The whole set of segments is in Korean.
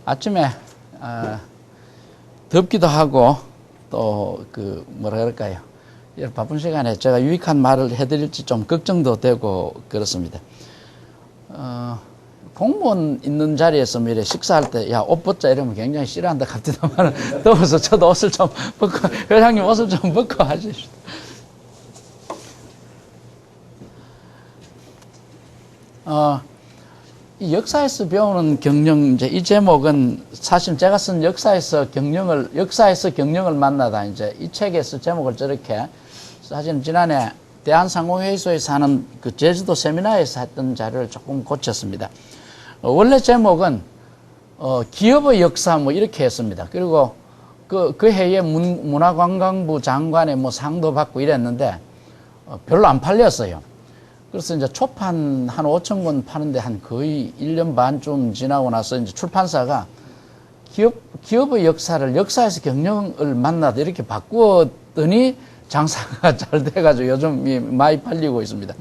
아침에 덥기도 하고 또 뭐라 그럴까요? 바쁜 시간에 제가 유익한 말을 해드릴지 좀 걱정도 되고 그렇습니다. 공무원 있는 자리에서 미래 식사할 때, 야, 옷 벗자 이러면 굉장히 싫어한다 갑니다만, 더워서 저도 옷을 좀 벗고, 회장님 옷을 좀 벗고 하십시오. 이 역사에서 배우는 경영, 이제 이 제목은 사실 제가 쓴 역사에서 경영을 만나다, 이제 이 책에서 제목을 저렇게, 사실 지난해 대한상공회의소에서 하는 그 제주도 세미나에서 했던 자료를 조금 고쳤습니다. 원래 제목은 기업의 역사 뭐 이렇게 했습니다. 그리고 그 해에 문화관광부 장관의 뭐 상도 받고 이랬는데 별로 안 팔렸어요. 그래서 이제 초판 한 5천 권 파는데 한 거의 1년 반쯤 지나고 나서 이제 출판사가 기업의 역사에서 경영을 만나다 이렇게 바꾸었더니 장사가 잘 돼가지고 요즘 많이 팔리고 있습니다.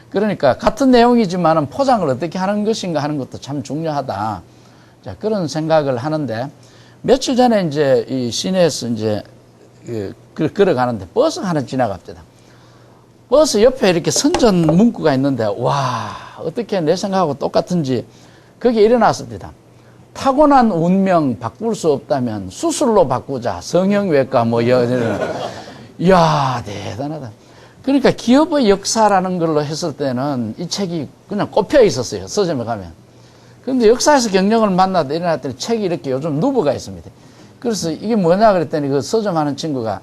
그러니까 같은 내용이지만은 포장을 어떻게 하는 것인가 하는 것도 참 중요하다. 자, 그런 생각을 하는데 며칠 전에 이제 이 시내에서 이제 걸어가는데 버스가 하나 지나갑니다. 버스 옆에 이렇게 선전 문구가 있는데 와, 어떻게 내 생각하고 똑같은지 거기에 일어났습니다. 타고난 운명 바꿀 수 없다면 수술로 바꾸자. 성형외과 뭐 이야, 대단하다. 그러니까 기업의 역사라는 걸로 했을 때는 이 책이 그냥 꼽혀 있었어요. 서점에 가면. 그런데 역사에서 경영을 만나다 일어났더니 책이 이렇게 요즘 누브가 있습니다. 그래서 이게 뭐냐 그랬더니 그 서점 하는 친구가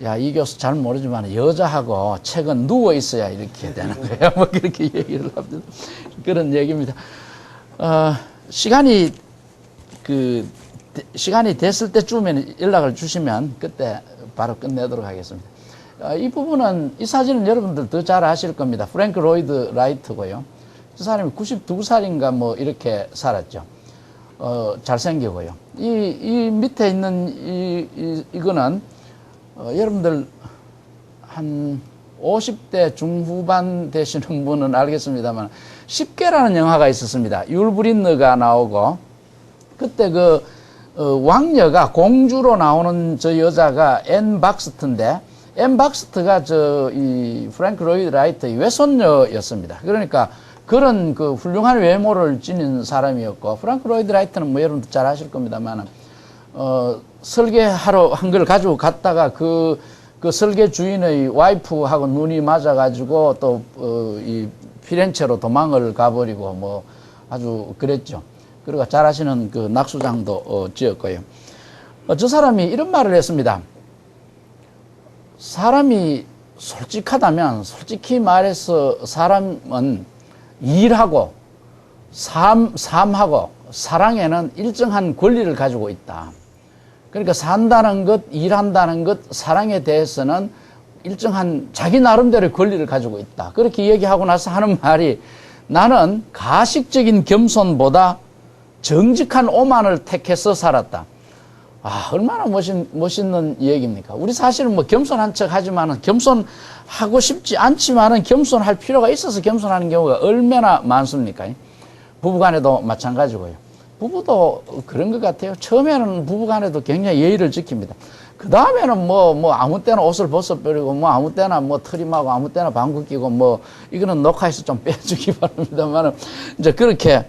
야, 이 교수 잘 모르지만 여자하고 책은 누워 있어야 이렇게 되는 거예요. 뭐 그렇게 얘기를 합니다. 그런 얘기입니다. 시간이 됐을 때쯤에는 연락을 주시면 그때 바로 끝내도록 하겠습니다. 이 부분은, 이 사진은 여러분들 더 잘 아실 겁니다. 프랭크 로이드 라이트고요. 그 사람이 92살인가 뭐 이렇게 살았죠. 잘생기고요. 이 밑에 있는 이거는, 여러분들 한 50대 중후반 되시는 분은 알겠습니다만, 10개라는 영화가 있었습니다. 율 브린너가 나오고, 그때 왕녀가 공주로 나오는 저 여자가 앤 박스트인데, 앤 박스트가 이 프랭크 로이드 라이트의 외손녀였습니다. 그러니까 그런 훌륭한 외모를 지닌 사람이었고, 프랭크 로이드 라이트는 뭐 여러분들 잘 아실 겁니다만, 설계하러 한 걸 가지고 갔다가 그 설계 주인의 와이프하고 눈이 맞아가지고 또, 이 피렌체로 도망을 가버리고 뭐 아주 그랬죠. 그리고 잘 아시는 그 낙수장도 지었고요. 저 사람이 이런 말을 했습니다. 사람이 솔직하다면, 솔직히 말해서 사람은 일하고 삶하고 사랑에는 일정한 권리를 가지고 있다. 그러니까 산다는 것, 일한다는 것, 사랑에 대해서는 일정한 자기 나름대로의 권리를 가지고 있다. 그렇게 얘기하고 나서 하는 말이, 나는 가식적인 겸손보다 정직한 오만을 택해서 살았다. 얼마나 멋있는 얘기입니까? 우리 사실은 뭐 겸손한 척 하지만은, 겸손하고 싶지 않지만은 겸손할 필요가 있어서 겸손하는 경우가 얼마나 많습니까? 부부간에도 마찬가지고요. 부부도 그런 것 같아요. 처음에는 부부간에도 굉장히 예의를 지킵니다. 그 다음에는 뭐 아무 때나 옷을 벗어버리고, 뭐 아무 때나 뭐 트림하고, 아무 때나 방구 끼고, 뭐 이거는 녹화해서 좀 빼주기 바랍니다만은, 이제 그렇게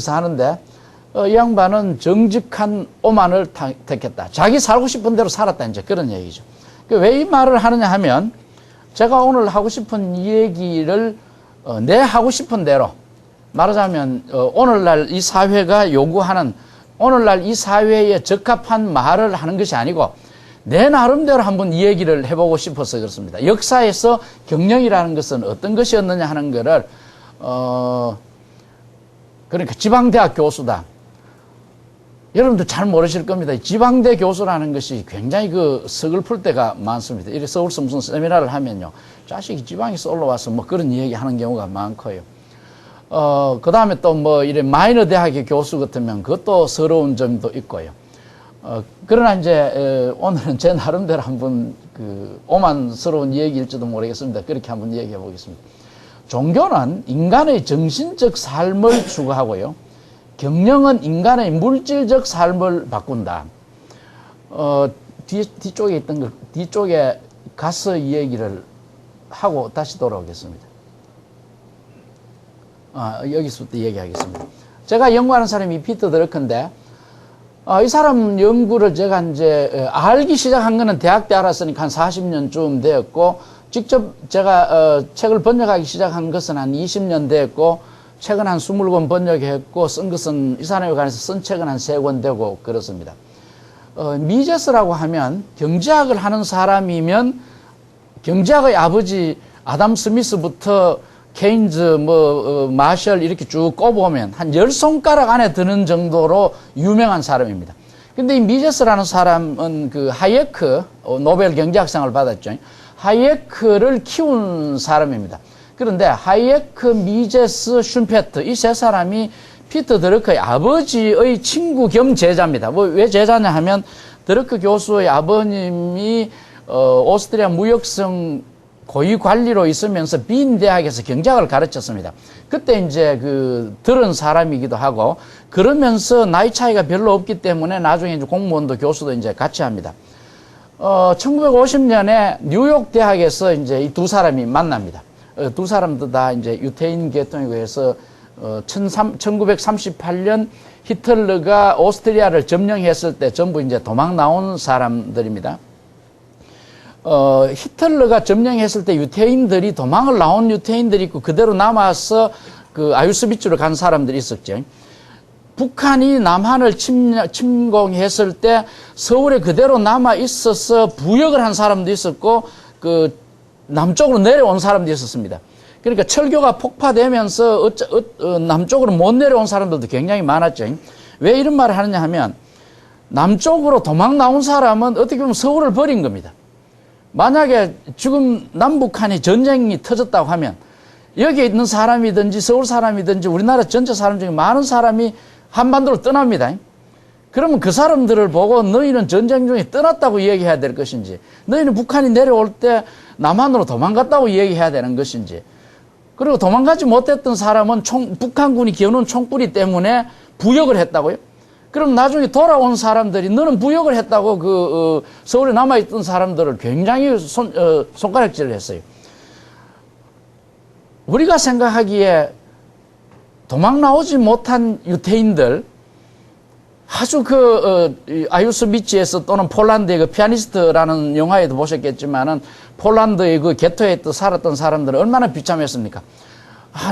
사는데, 이 양반은 정직한 오만을 택했다. 자기 살고 싶은 대로 살았다. 이제 그런 얘기죠. 왜 이 말을 하느냐 하면, 제가 오늘 하고 싶은 이 얘기를 내 하고 싶은 대로, 말하자면 오늘날 이 사회가 요구하는, 오늘날 이 사회에 적합한 말을 하는 것이 아니고 내 나름대로 한번 이 얘기를 해보고 싶어서 그렇습니다. 역사에서 경영이라는 것은 어떤 것이었느냐 하는 거를 그러니까 지방대학 교수다. 여러분들 잘 모르실 겁니다. 지방대 교수라는 것이 굉장히 서글플 때가 많습니다. 이래 서울서 무슨 세미나를 하면요, 자식이 지방에서 올라와서 뭐 그런 얘기 하는 경우가 많고요. 그 다음에 또 뭐 이래 마이너 대학의 교수 같으면 그것도 서러운 점도 있고요. 그러나 이제 오늘은 제 나름대로 한번 오만스러운 얘기일지도 모르겠습니다. 그렇게 한번 얘기해 보겠습니다. 종교는 인간의 정신적 삶을 추구하고요, 경영은 인간의 물질적 삶을 바꾼다. 뒤쪽에 있던 거, 뒤쪽에 가서 이 얘기를 하고 다시 돌아오겠습니다. 여기서부터 얘기하겠습니다. 제가 연구하는 사람이 피터 드러크인데, 이 사람 연구를 제가 이제 알기 시작한 거는 대학 때 알았으니까 한 40년쯤 되었고, 직접 제가 책을 번역하기 시작한 것은 한 20년 되었고, 책은 한 20권 번역했고, 쓴 것은 이 사람에 관해서 쓴 책은 한 3권 되고 그렇습니다. 미제스라고 하면 경제학을 하는 사람이면 경제학의 아버지 아담 스미스부터 케인즈, 마셜 이렇게 쭉 꼽으면 한 10손가락 안에 드는 정도로 유명한 사람입니다. 근데 이 미제스라는 사람은 그 하예크, 노벨 경제학상을 받았죠. 하예크를 키운 사람입니다. 그런데 하예크, 미제스, 슌페트 이 세 사람이 피터 드러크의 아버지의 친구 겸 제자입니다. 왜 제자냐 하면 드러크 교수의 아버님이 오스트리아 무역성 고위 관리로 있으면서 빈 대학에서 경제학을 가르쳤습니다. 그때 이제 들은 사람이기도 하고, 그러면서 나이 차이가 별로 없기 때문에 나중에 이제 공무원도 교수도 이제 같이 합니다. 1950년에 뉴욕 대학에서 이제 이 두 사람이 만납니다. 두 사람도 다 이제 유태인 계통이고 해서 1938년 히틀러가 오스트리아를 점령했을 때 전부 이제 도망 나온 사람들입니다. 히틀러가 점령했을 때 유태인들이 도망을 나온 유태인들이 있고 그대로 남아서 그 아우슈비츠로 간 사람들이 있었죠. 북한이 남한을 침공했을 때 서울에 그대로 남아 있어서 부역을 한 사람도 있었고 그 남쪽으로 내려온 사람도 있었습니다. 그러니까 철교가 폭파되면서 남쪽으로 못 내려온 사람들도 굉장히 많았죠. 왜 이런 말을 하느냐 하면 남쪽으로 도망 나온 사람은 어떻게 보면 서울을 버린 겁니다. 만약에 지금 남북한이 전쟁이 터졌다고 하면 여기에 있는 사람이든지 서울 사람이든지 우리나라 전체 사람 중에 많은 사람이 한반도로 떠납니다. 그러면 그 사람들을 보고 너희는 전쟁 중에 떠났다고 얘기해야 될 것인지, 너희는 북한이 내려올 때 남한으로 도망갔다고 얘기해야 되는 것인지, 그리고 도망가지 못했던 사람은 북한군이 겨눈 총구리 때문에 부역을 했다고요? 그럼 나중에 돌아온 사람들이 너는 부역을 했다고 서울에 남아있던 사람들을 굉장히 손가락질을 했어요. 우리가 생각하기에 도망 나오지 못한 유태인들, 아주 아우슈비츠에서 또는 폴란드의 그 피아니스트라는 영화에도 보셨겠지만은 폴란드의 그 게토에 살았던 사람들은 얼마나 비참했습니까?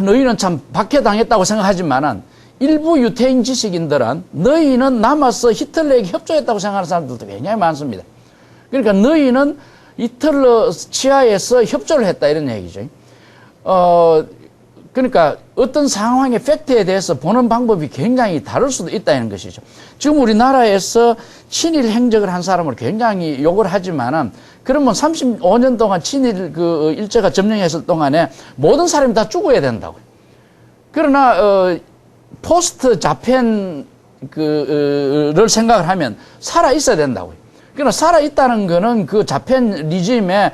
너희는 참 박해당했다고 생각하지만은 일부 유태인 지식인들은 너희는 남아서 히틀러에게 협조했다고 생각하는 사람들도 굉장히 많습니다. 그러니까 너희는 히틀러 치하에서 협조를 했다 이런 얘기죠. 그러니까 어떤 상황의 팩트에 대해서 보는 방법이 굉장히 다를 수도 있다는 것이죠. 지금 우리나라에서 친일 행적을 한 사람을 굉장히 욕을 하지만은 그러면 35년 동안 친일 일제가 점령했을 동안에 모든 사람이 다 죽어야 된다고요. 그러나 포스트 자펜 를 생각을 하면 살아 있어야 된다고요. 그러나 살아 있다는 거는 그 자펜 리짐에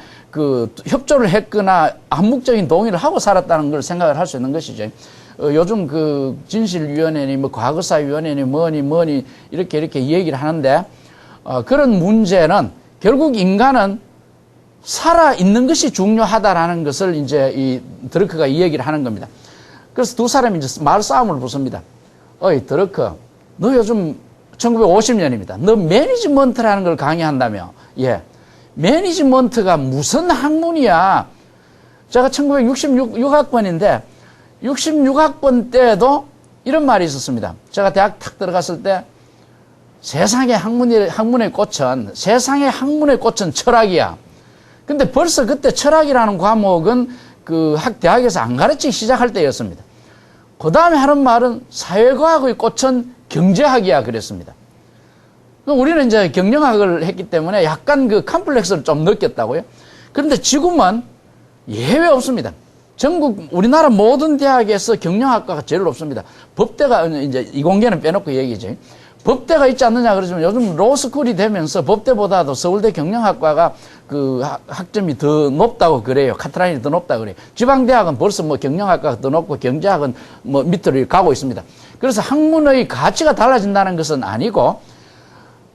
협조를 했거나 암묵적인 동의를 하고 살았다는 걸 생각을 할 수 있는 것이죠. 요즘 진실위원회니 과거사위원회니 뭐니 이렇게 얘기를 하는데, 그런 문제는 결국 인간은 살아있는 것이 중요하다라는 것을 이제 이 드러크가 이 얘기를 하는 겁니다. 그래서 두 사람이 이제 말싸움을 붙습니다. 어이, 드러크, 너 요즘 1950년입니다. 너 매니지먼트라는 걸 강의한다며. 예. 매니지먼트가 무슨 학문이야. 제가 1966학번인데 66학번 때도 이런 말이 있었습니다. 제가 대학 탁 들어갔을 때 세상의 학문의 꽃은 철학이야. 근데 벌써 그때 철학이라는 과목은 대학에서 안 가르치기 시작할 때였습니다. 그 다음에 하는 말은 사회과학의 꽃은 경제학이야 그랬습니다. 우리는 이제 경영학을 했기 때문에 약간 컴플렉스를 좀 느꼈다고요. 그런데 지금은 예외 없습니다. 전국 우리나라 모든 대학에서 경영학과가 제일 높습니다. 법대가 이제 이공계는 빼놓고 얘기죠. 법대가 있지 않느냐 그러지만 요즘 로스쿨이 되면서 법대보다도 서울대 경영학과가 학점이 더 높다고 그래요. 카트라인이 더 높다고 그래요. 지방대학은 벌써 경영학과가 더 높고 경제학은 밑으로 가고 있습니다. 그래서 학문의 가치가 달라진다는 것은 아니고,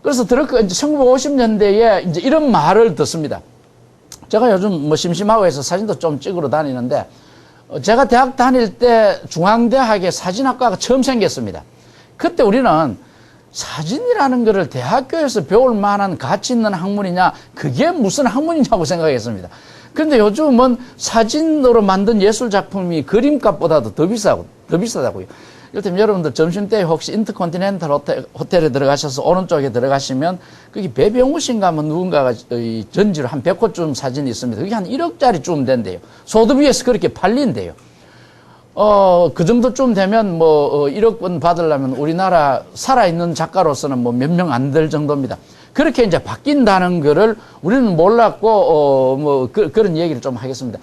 그래서 드러크가 이제 1950년대에 이제 이런 말을 듣습니다. 제가 요즘 뭐 심심하고 해서 사진도 좀 찍으러 다니는데, 제가 대학 다닐 때 중앙대학에 사진학과가 처음 생겼습니다. 그때 우리는 사진이라는 것을 대학교에서 배울 만한 가치 있는 학문이냐, 그게 무슨 학문이냐고 생각했습니다. 그런데 요즘은 사진으로 만든 예술 작품이 그림값보다도 더 비싸다고요. 이를테면 여러분들 점심때 혹시 인터컨티넨탈 호텔에 들어가셔서 오른쪽에 들어가시면 거기 배병우신가 뭐 누군가가 전지로 한 100호쯤 사진이 있습니다. 그게 한 1억짜리쯤 된대요. 소드비에서 그렇게 팔린대요. 그 정도쯤 되면 1억 원 받으려면 우리나라 살아있는 작가로서는 뭐 몇 명 안 될 정도입니다. 그렇게 이제 바뀐다는 거를 우리는 몰랐고, 그런 얘기를 좀 하겠습니다.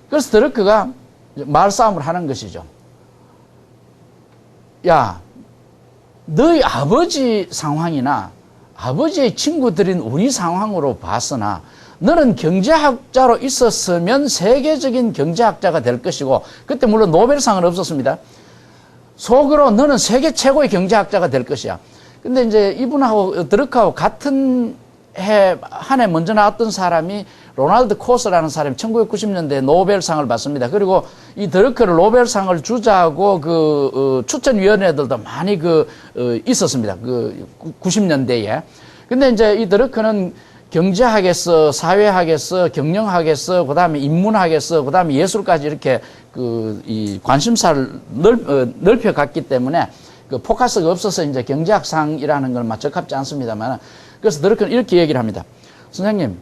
그래서 드러크가 말싸움을 하는 것이죠. 야, 너희 아버지 상황이나 아버지의 친구들인 우리 상황으로 봤으나 너는 경제학자로 있었으면 세계적인 경제학자가 될 것이고, 그때 물론 노벨상은 없었습니다. 속으로 너는 세계 최고의 경제학자가 될 것이야. 근데 이제 이분하고 드러크하고 같은 한 해 먼저 나왔던 사람이 로날드 코스라는 사람이 1990년대에 노벨상을 받습니다. 그리고 이 드러크를 노벨상을 주자고 추천위원회들도 많이 있었습니다. 90년대에. 근데 이제 이 드러크는 경제학에서, 사회학에서, 경영학에서, 그 다음에 인문학에서, 그 다음에 예술까지 이렇게 이 관심사를 넓혀갔기 때문에 포커스가 없어서 이제 경제학상이라는 건 적합지 않습니다만, 그래서 드러크는 이렇게 얘기를 합니다. 선생님,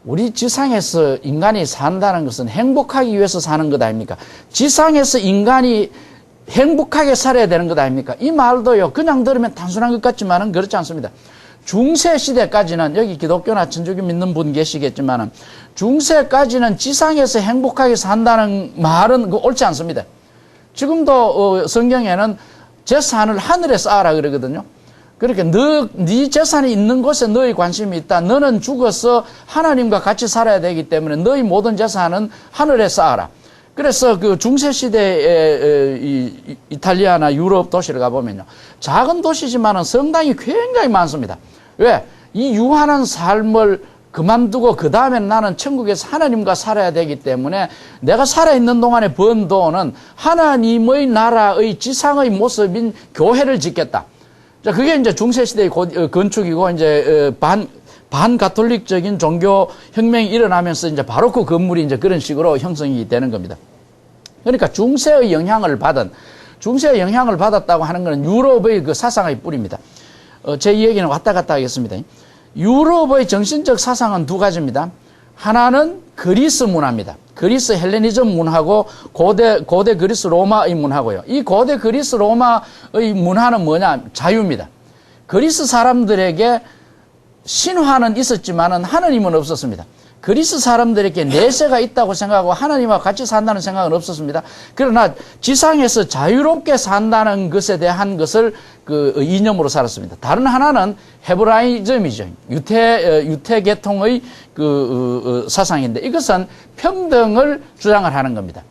우리 지상에서 인간이 산다는 것은 행복하기 위해서 사는 것 아닙니까? 지상에서 인간이 행복하게 살아야 되는 것 아닙니까? 이 말도요, 그냥 들으면 단순한 것 같지만은 그렇지 않습니다. 중세 시대까지는, 여기 기독교나 천주교 믿는 분 계시겠지만은, 중세까지는 지상에서 행복하게 산다는 말은 옳지 않습니다. 지금도 성경에는 재산을 하늘에 쌓아라 그러거든요. 그렇게 네 재산이 있는 곳에 너의 관심이 있다. 너는 죽어서 하나님과 같이 살아야 되기 때문에 너의 모든 재산은 하늘에 쌓아라. 그래서 중세 시대의 이탈리아나 유럽 도시를 가보면요, 작은 도시지만은 성당이 굉장히 많습니다. 왜? 이 유한한 삶을 그만두고 그 다음에 나는 천국에서 하나님과 살아야 되기 때문에 내가 살아있는 동안에 번 돈은 하나님의 나라의 지상의 모습인 교회를 짓겠다. 자, 그게 이제 중세시대의 건축이고, 이제, 반가톨릭적인 종교 혁명이 일어나면서 이제 바로 그 건물이 이제 그런 식으로 형성이 되는 겁니다. 그러니까 중세의 영향을 받았다고 하는 것은 유럽의 사상의 뿌리입니다. 제 얘기는 왔다 갔다 하겠습니다. 유럽의 정신적 사상은 두 가지입니다. 하나는 그리스 문화입니다. 그리스 헬레니즘 문화고 고대 그리스 로마의 문화고요. 이 고대 그리스 로마의 문화는 뭐냐? 자유입니다. 그리스 사람들에게 신화는 있었지만은 하느님은 없었습니다. 그리스 사람들에게 내세가 있다고 생각하고 하나님과 같이 산다는 생각은 없었습니다. 그러나 지상에서 자유롭게 산다는 것에 대한 것을 이념으로 살았습니다. 다른 하나는 헤브라이즘이죠. 유태 계통의 사상인데, 이것은 평등을 주장을 하는 겁니다.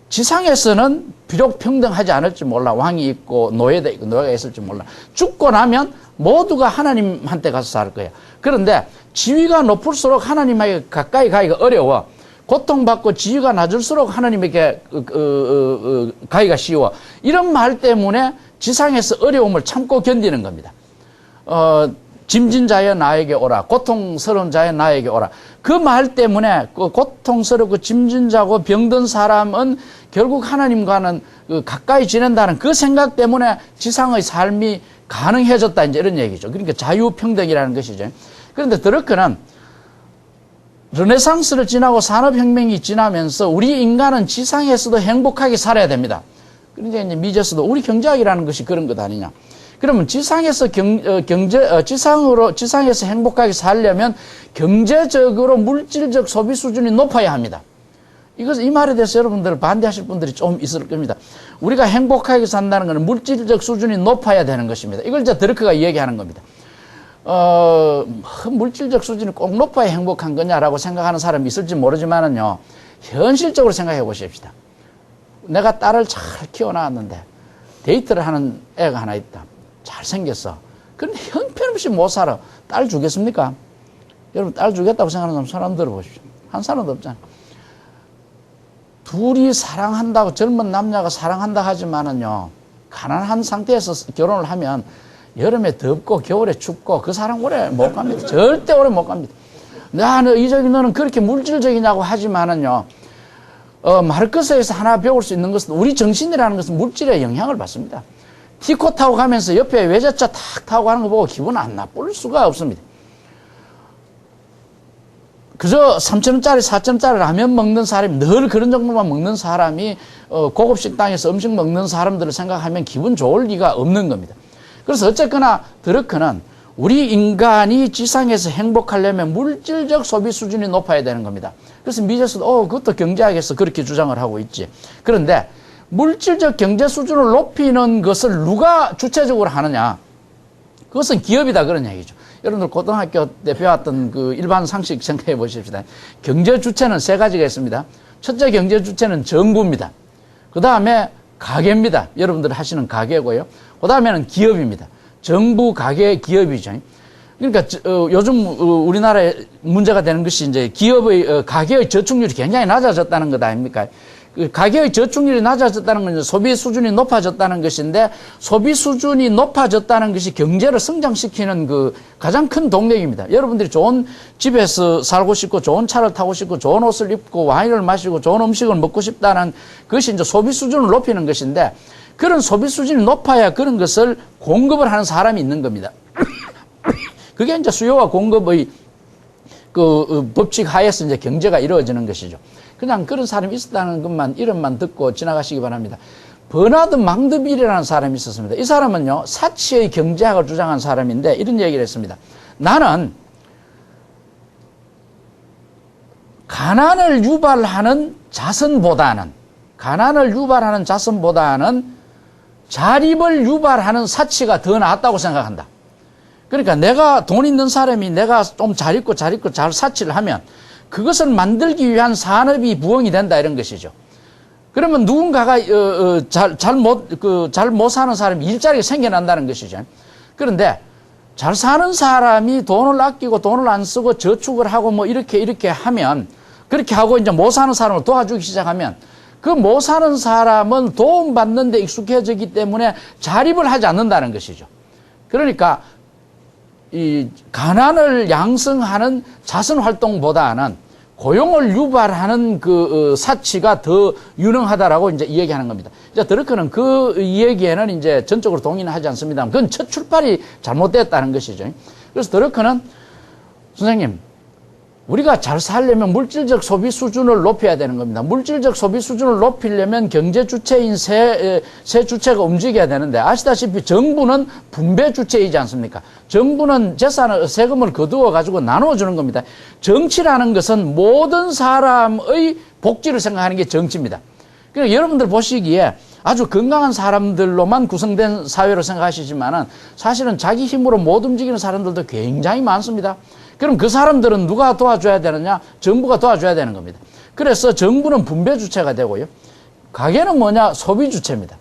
지상에서는 비록 평등하지 않을지 몰라. 왕이 있고 노예가 있을지 몰라. 죽고 나면 모두가 하나님한테 가서 살 거예요. 그런데 지위가 높을수록 하나님에게 가까이 가기가 어려워. 고통받고 지위가 낮을수록 하나님에게 가기가 쉬워. 이런 말 때문에 지상에서 어려움을 참고 견디는 겁니다. 짐진 자여 나에게 오라. 고통스러운 자여 나에게 오라. 그 말 때문에 고통스럽고 짐진 자고 병든 사람은 결국 하나님과는 가까이 지낸다는 그 생각 때문에 지상의 삶이 가능해졌다, 이제 이런 얘기죠. 그러니까 자유평등이라는 것이죠. 그런데 드러크는 르네상스를 지나고 산업혁명이 지나면서 우리 인간은 지상에서도 행복하게 살아야 됩니다. 그런데 이제 미제스도 우리 경제학이라는 것이 그런 것 아니냐. 그러면 지상에서 지상에서 행복하게 살려면 경제적으로 물질적 소비 수준이 높아야 합니다. 이 말에 대해서 여러분들 반대하실 분들이 좀 있을 겁니다. 우리가 행복하게 산다는 것은 물질적 수준이 높아야 되는 것입니다. 이걸 이제 드러크가 얘기하는 겁니다. 물질적 수준이 꼭 높아야 행복한 거냐라고 생각하는 사람이 있을지 모르지만은요, 현실적으로 생각해 보십시다. 내가 딸을 잘 키워놨는데, 데이트를 하는 애가 하나 있다. 잘생겼어. 그런데 형편없이 못 살아. 딸 주겠습니까? 여러분, 딸 주겠다고 생각하는 사람 손 한번 들어보십시오. 한 사람도 없잖아요. 둘이 사랑한다고, 젊은 남녀가 사랑한다 하지만은요, 가난한 상태에서 결혼을 하면 여름에 덥고 겨울에 춥고 그 사랑 오래 못 갑니다. 절대 오래 못 갑니다. 이적이 너는 그렇게 물질적이냐고 하지만은요, 마르크스에서 하나 배울 수 있는 것은 우리 정신이라는 것은 물질에 영향을 받습니다. 티코 타고 가면서 옆에 외제차 탁 타고 가는 거 보고 기분 안 나쁠 수가 없습니다. 그저 3,000원짜리, 4,000원짜리 라면 먹는 사람이, 늘 그런 정도만 먹는 사람이 고급 식당에서 음식 먹는 사람들을 생각하면 기분 좋을 리가 없는 겁니다. 그래서 어쨌거나 드러크는 우리 인간이 지상에서 행복하려면 물질적 소비 수준이 높아야 되는 겁니다. 그래서 미제스도 그것도 경제학에서 그렇게 주장을 하고 있지. 그런데 물질적 경제 수준을 높이는 것을 누가 주체적으로 하느냐? 그것은 기업이다, 그런 얘기죠. 여러분들 고등학교 때 배웠던 그 일반 상식 생각해 보십시다. 경제 주체는 세 가지가 있습니다. 첫째 경제 주체는 정부입니다. 그 다음에 가게입니다. 여러분들 하시는 가게고요. 그 다음에는 기업입니다. 정부, 가게, 기업이죠. 그러니까 요즘 우리나라에 문제가 되는 것이 이제 기업의 가계의 저축률이 굉장히 낮아졌다는 것 아닙니까? 가계의 저축률이 낮아졌다는 건 소비 수준이 높아졌다는 것인데, 소비 수준이 높아졌다는 것이 경제를 성장시키는 그 가장 큰 동력입니다. 여러분들이 좋은 집에서 살고 싶고, 좋은 차를 타고 싶고, 좋은 옷을 입고, 와인을 마시고, 좋은 음식을 먹고 싶다는 것이 이제 소비 수준을 높이는 것인데, 그런 소비 수준이 높아야 그런 것을 공급을 하는 사람이 있는 겁니다. 그게 이제 수요와 공급의 그 법칙 하에서 이제 경제가 이루어지는 것이죠. 그냥 그런 사람이 있었다는 것만, 이름만 듣고 지나가시기 바랍니다. 버나드 망드빌이라는 사람이 있었습니다. 이 사람은요, 사치의 경제학을 주장한 사람인데 이런 얘기를 했습니다. 나는 가난을 유발하는 자선보다는 자립을 유발하는 사치가 더 낫다고 생각한다. 그러니까 내가 돈 있는 사람이 내가 좀 잘 입고 잘 사치를 하면 그것을 만들기 위한 산업이 부흥이 된다, 이런 것이죠. 그러면 누군가가 잘 못 사는 사람이 일자리가 생겨난다는 것이죠. 그런데 잘 사는 사람이 돈을 아끼고 돈을 안 쓰고 저축을 하고 뭐 이렇게 하면, 그렇게 하고 이제 못 사는 사람을 도와주기 시작하면, 그 못 사는 사람은 도움 받는 데 익숙해지기 때문에 자립을 하지 않는다는 것이죠. 그러니까 이 가난을 양성하는 자선 활동보다는 고용을 유발하는 그 사치가 더 유능하다라고 이제 이야기하는 겁니다. 이제 드러크는 그 이야기에는 이제 전적으로 동의는 하지 않습니다. 그건 첫 출발이 잘못됐다는 것이죠. 그래서 드러크는, 선생님, 우리가 잘 살려면 물질적 소비 수준을 높여야 되는 겁니다. 물질적 소비 수준을 높이려면 경제 주체인 세 주체가 움직여야 되는데, 아시다시피 정부는 분배 주체이지 않습니까? 정부는 세금을 거두어 가지고 나눠주는 겁니다. 정치라는 것은 모든 사람의 복지를 생각하는 게 정치입니다. 그러니까 여러분들 보시기에 아주 건강한 사람들로만 구성된 사회로 생각하시지만은 사실은 자기 힘으로 못 움직이는 사람들도 굉장히 많습니다. 그럼 그 사람들은 누가 도와줘야 되느냐? 정부가 도와줘야 되는 겁니다. 그래서 정부는 분배 주체가 되고요. 가게는 뭐냐? 소비 주체입니다.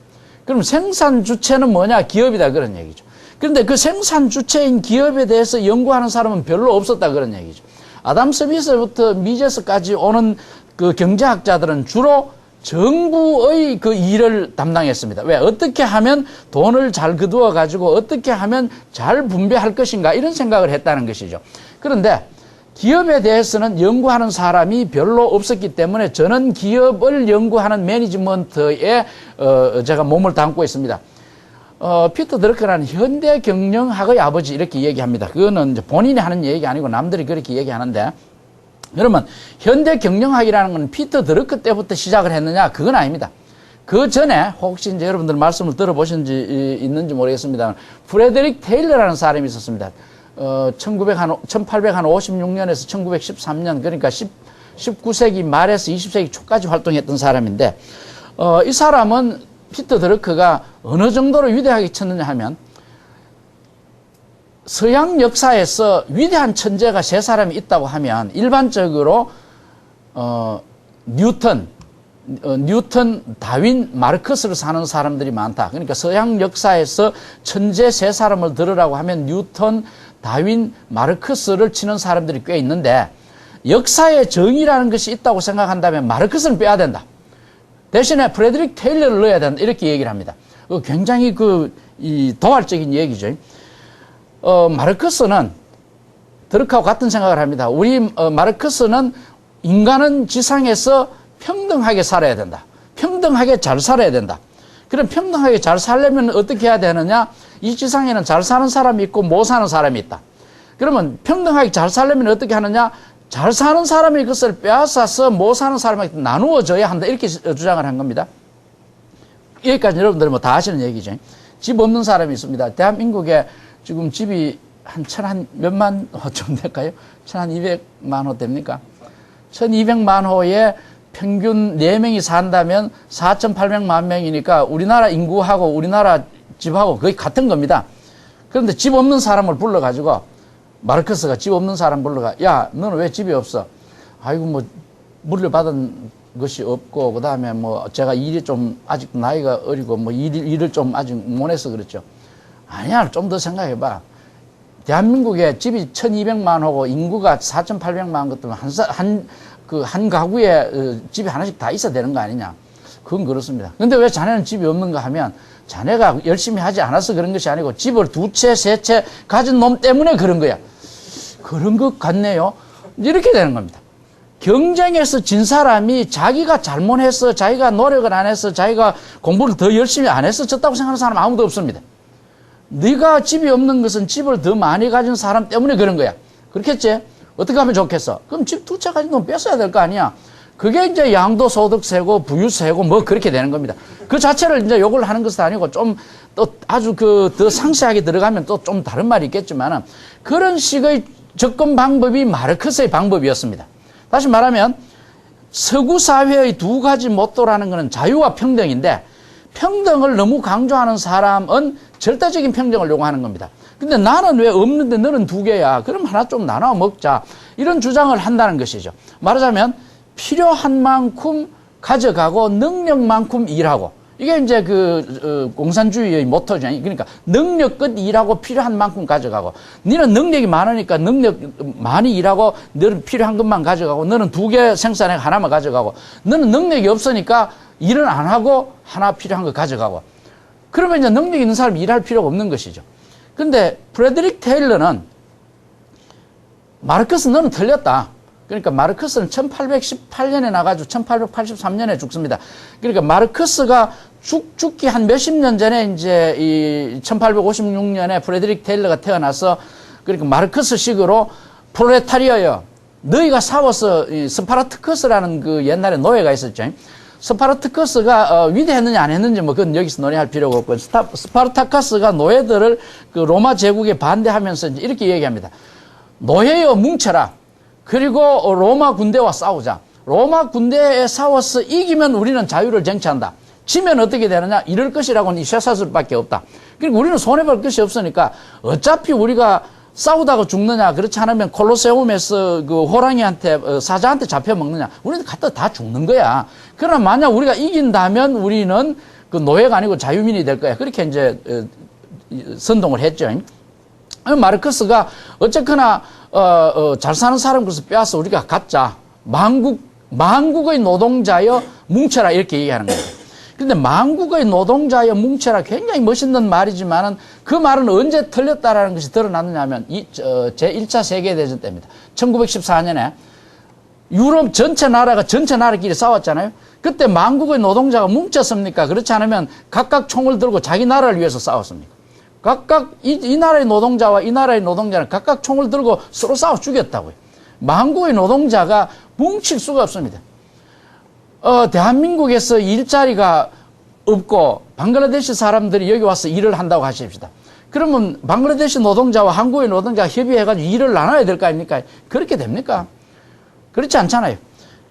그럼 생산 주체는 뭐냐? 기업이다, 그런 얘기죠. 그런데 그 생산 주체인 기업에 대해서 연구하는 사람은 별로 없었다, 그런 얘기죠. 아담 스미스부터 미제스까지 오는 그 경제학자들은 주로 정부의 그 일을 담당했습니다. 왜? 어떻게 하면 돈을 잘 거두어 가지고 어떻게 하면 잘 분배할 것인가, 이런 생각을 했다는 것이죠. 그런데 기업에 대해서는 연구하는 사람이 별로 없었기 때문에 저는 기업을 연구하는 매니지먼트에 제가 몸을 담고 있습니다. 피터 드러크라는 현대 경영학의 아버지, 이렇게 얘기합니다. 그거는 이제 본인이 하는 얘기 아니고 남들이 그렇게 얘기하는데, 그러면 현대 경영학이라는 건 피터 드러크 때부터 시작을 했느냐? 그건 아닙니다. 그 전에 혹시 이제 여러분들 말씀을 들어보신지 있는지 모르겠습니다만, 프레데릭 테일러라는 사람이 있었습니다. 1856년에서 1913년, 그러니까 19세기 말에서 20세기 초까지 활동했던 사람인데, 이 사람은 피터 드러크가 어느 정도로 위대하게 쳤느냐 하면, 서양 역사에서 위대한 천재가 세 사람이 있다고 하면 일반적으로 뉴턴, 뉴턴, 다윈, 마르크스를 사는 사람들이 많다. 그러니까 서양 역사에서 천재 세 사람을 들으라고 하면 뉴턴, 다윈, 마르크스를 치는 사람들이 꽤 있는데 역사의 정의라는 것이 있다고 생각한다면 마르크스는 빼야 된다. 대신에 프레드릭 테일러를 넣어야 된다. 이렇게 얘기를 합니다. 굉장히 도발적인 얘기죠. 마르크스는 드럭하고 같은 생각을 합니다. 마르크스는 인간은 지상에서 평등하게 살아야 된다. 평등하게 잘 살아야 된다. 그럼 평등하게 잘 살려면 어떻게 해야 되느냐? 이 지상에는 잘 사는 사람이 있고 못 사는 사람이 있다. 그러면 평등하게 잘 살려면 어떻게 하느냐? 잘 사는 사람이 그것을 빼앗아서 못 사는 사람에게 나누어줘야 한다. 이렇게 주장을 한 겁니다. 여기까지 여러분들이 뭐 다 아시는 얘기죠. 집 없는 사람이 있습니다. 대한민국에 지금 집이 한 몇만 호 좀 될까요? 1200만 호 됩니까? 1200만 호에 평균 4명이 산다면 4800만 명이니까 우리나라 인구하고 우리나라 집하고 거의 같은 겁니다. 그런데 집 없는 사람을 불러가지고 마르크스가 집 없는 사람 불러가, 야, 너는 왜 집이 없어? 아이고, 뭐, 물려받은 것이 없고, 그 다음에 뭐, 제가 일이 좀, 아직 나이가 어리고, 뭐, 일을 좀 아직 못해서 그렇죠. 아니야, 좀 더 생각해봐. 대한민국에 집이 1200만 호고, 인구가 4800만 것도 한 가구에 집이 하나씩 다 있어야 되는 거 아니냐. 그건 그렇습니다. 근데 왜 자네는 집이 없는가 하면, 자네가 열심히 하지 않아서 그런 것이 아니고, 집을 2채, 3채 가진 놈 때문에 그런 거야. 그런 것 같네요. 이렇게 되는 겁니다. 경쟁에서 진 사람이 자기가 잘못해서, 자기가 노력을 안 해서, 자기가 공부를 더 열심히 안 해서 졌다고 생각하는 사람 아무도 없습니다. 네가 집이 없는 것은 집을 더 많이 가진 사람 때문에 그런 거야. 그렇겠지? 어떻게 하면 좋겠어? 그럼 집 2채 가진 놈 뺏어야 될 거 아니야. 그게 이제 양도소득세고 부유세고 뭐 그렇게 되는 겁니다. 그 자체를 이제 욕을 하는 것은 아니고 좀 또 아주 더 상세하게 들어가면 또 좀 다른 말이 있겠지만은 그런 식의 접근 방법이 마르크스의 방법이었습니다. 다시 말하면 서구 사회의 두 가지 모토라는 것은 자유와 평등인데 평등을 너무 강조하는 사람은 절대적인 평등을 요구하는 겁니다. 근데 나는 왜 없는데 너는 2개야? 그럼 하나 좀 나눠 먹자. 이런 주장을 한다는 것이죠. 말하자면 필요한 만큼 가져가고 능력만큼 일하고 이게 이제 공산주의의 모토죠. 그러니까 능력껏 일하고 필요한 만큼 가져가고 너는 능력이 많으니까 능력 많이 일하고 너는 필요한 것만 가져가고 너는 2개 생산해 하나만 가져가고 너는 능력이 없으니까 일은 안 하고 하나 필요한 거 가져가고 그러면 이제 능력 있는 사람이 일할 필요가 없는 것이죠. 근데 프레드릭 테일러는 마르크스 너는 틀렸다. 그러니까 마르크스는 1818년에 나가지고 1883년에 죽습니다. 그러니까 마르크스가 죽기 한 몇십 년 전에 이제 이 1856년에 프레드릭 테일러가 태어나서 그러니까 마르크스식으로 프롤레타리아여 너희가 싸워서 스파르타쿠스라는 그 옛날에 노예가 있었죠. 스파르타쿠스가 위대했느냐 안 했는지 뭐 그건 여기서 논의할 필요가 없고 스파르타쿠스가 노예들을 그 로마 제국에 반대하면서 이제 이렇게 얘기합니다. 노예여 뭉쳐라. 그리고 로마 군대와 싸우자. 로마 군대에 싸워서 이기면 우리는 자유를 쟁취한다. 지면 어떻게 되느냐? 이럴 것이라고는 이 쇠사슬밖에 없다. 그리고 우리는 손해볼 것이 없으니까 어차피 우리가 싸우다가 죽느냐 그렇지 않으면 콜로세움에서 그 호랑이한테 사자한테 잡혀먹느냐 우리는 갖다 다 죽는 거야. 그러나 만약 우리가 이긴다면 우리는 그 노예가 아니고 자유민이 될 거야. 그렇게 이제 선동을 했죠. 마르크스가 어쨌거나 잘 사는 사람 그래서 빼앗아 우리가 갖자. 만국의 노동자여 뭉쳐라 이렇게 얘기하는 거예요. 근데 만국의 노동자여 뭉쳐라 굉장히 멋있는 말이지만은 그 말은 언제 틀렸다라는 것이 드러났느냐 하면 제1차 세계대전 때입니다. 1914년에 유럽 전체 나라끼리 싸웠잖아요. 그때 만국의 노동자가 뭉쳤습니까? 그렇지 않으면 각각 총을 들고 자기 나라를 위해서 싸웠습니까? 각각 이 나라의 노동자와 이 나라의 노동자는 각각 총을 들고 서로 싸워 죽였다고요. 만국의 노동자가 뭉칠 수가 없습니다. 대한민국에서 일자리가 없고 방글라데시 사람들이 여기 와서 일을 한다고 하십시다. 그러면 방글라데시 노동자와 한국의 노동자가 협의해가지고 일을 나눠야 될 거 아닙니까? 그렇게 됩니까? 그렇지 않잖아요.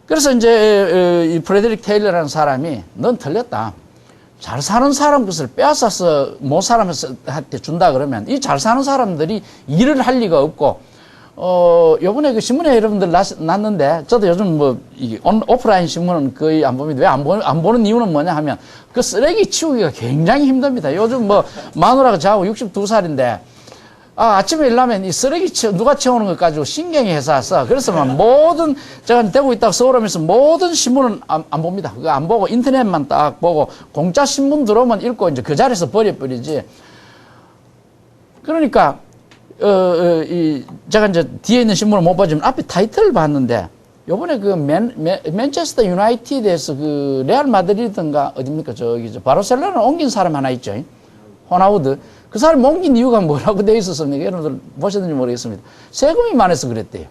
그래서 이제 이 프레드릭 테일러라는 사람이 넌 틀렸다. 잘 사는 사람 것을 빼앗아서 못 사람한테 준다 그러면 이 잘 사는 사람들이 일을 할 리가 없고 요번에 그 신문에 여러분들 났는데, 저도 요즘 오프라인 신문은 거의 안 봅니다. 왜 안 보는 이유는 뭐냐 하면, 그 쓰레기 치우기가 굉장히 힘듭니다. 요즘 마누라가 저하고 62살인데, 아침에 일어나면 이 쓰레기 누가 치우는 것 가지고 신경이 해서, 그래서 제가 대구 있다가 서울 오면서 모든 신문은 안 봅니다. 그거 안 보고 인터넷만 딱 보고, 공짜 신문 들어오면 읽고 이제 그 자리에서 버려버리지. 그러니까, 제가 이제 뒤에 있는 신문을 못 보지만 앞에 타이틀을 봤는데, 요번에 맨체스터 유나이티드에서 레알 마드리드인가, 어딥니까? 바르셀로나를 옮긴 사람 하나 있죠. 호나우드. 그 사람이 옮긴 이유가 뭐라고 되어 있었습니까? 여러분들 보셨는지 모르겠습니다. 세금이 많아서 그랬대요.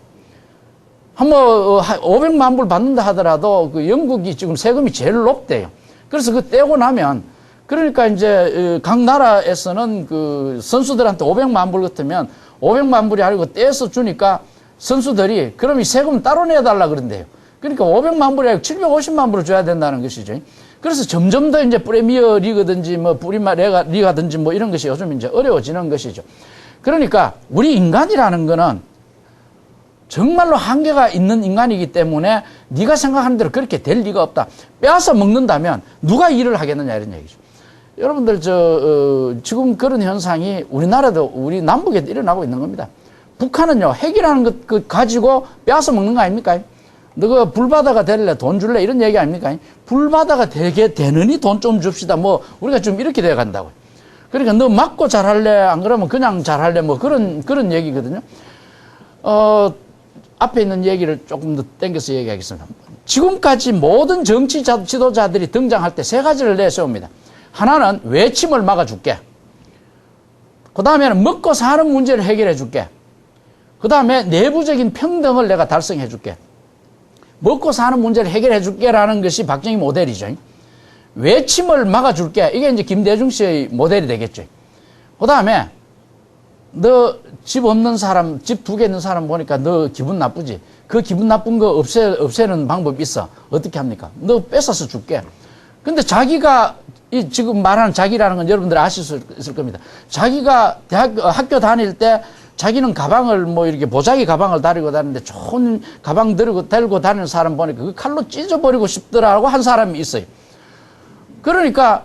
500만 불 받는다 하더라도 영국이 지금 세금이 제일 높대요. 그래서 떼고 나면, 그러니까 이제 각 나라에서는 선수들한테 500만 불 같으면 500만 불이 아니고 떼서 주니까 선수들이 그럼 이 세금 따로 내달라 그런대요. 그러니까 500만 불이 아니고 750만 불을 줘야 된다는 것이죠. 그래서 점점 더 이제 프리미어 리그든지 프리마 리가든지 이런 것이 요즘 이제 어려워지는 것이죠. 그러니까 우리 인간이라는 거는 정말로 한계가 있는 인간이기 때문에 네가 생각하는 대로 그렇게 될 리가 없다. 빼앗아 먹는다면 누가 일을 하겠느냐 이런 얘기죠. 여러분들 지금 그런 현상이 우리나라도 우리 남북에 일어나고 있는 겁니다. 북한은요 핵이라는 것 가지고 빼앗아 먹는 거 아닙니까? 너가 불바다가 될래 돈 줄래 이런 얘기 아닙니까? 불바다가 되게 되느니 돈 좀 줍시다. 우리가 좀 이렇게 돼 간다고. 그러니까 너 맞고 잘할래 안 그러면 그냥 잘할래 그런 얘기거든요. 앞에 있는 얘기를 조금 더 땡겨서 얘기하겠습니다. 지금까지 모든 정치 지도자들이 등장할 때 세 가지를 내세웁니다. 하나는 외침을 막아줄게. 그 다음에는 먹고 사는 문제를 해결해 줄게. 그 다음에 내부적인 평등을 내가 달성해 줄게. 먹고 사는 문제를 해결해 줄게라는 것이 박정희 모델이죠. 외침을 막아줄게. 이게 이제 김대중 씨의 모델이 되겠죠. 그 다음에 너 집 없는 사람, 집 2개 있는 사람 보니까 너 기분 나쁘지? 그 기분 나쁜 거 없애는 방법이 있어. 어떻게 합니까? 너 뺏어서 줄게. 근데 자기가 지금 말하는 자기라는 건 여러분들 아실 수 있을 겁니다. 자기가 학교 다닐 때 자기는 가방을 이렇게 보자기 가방을 다니고 다니는데 좋은 가방 들고 다니는 사람 보니까 그 칼로 찢어버리고 싶더라고 한 사람이 있어요. 그러니까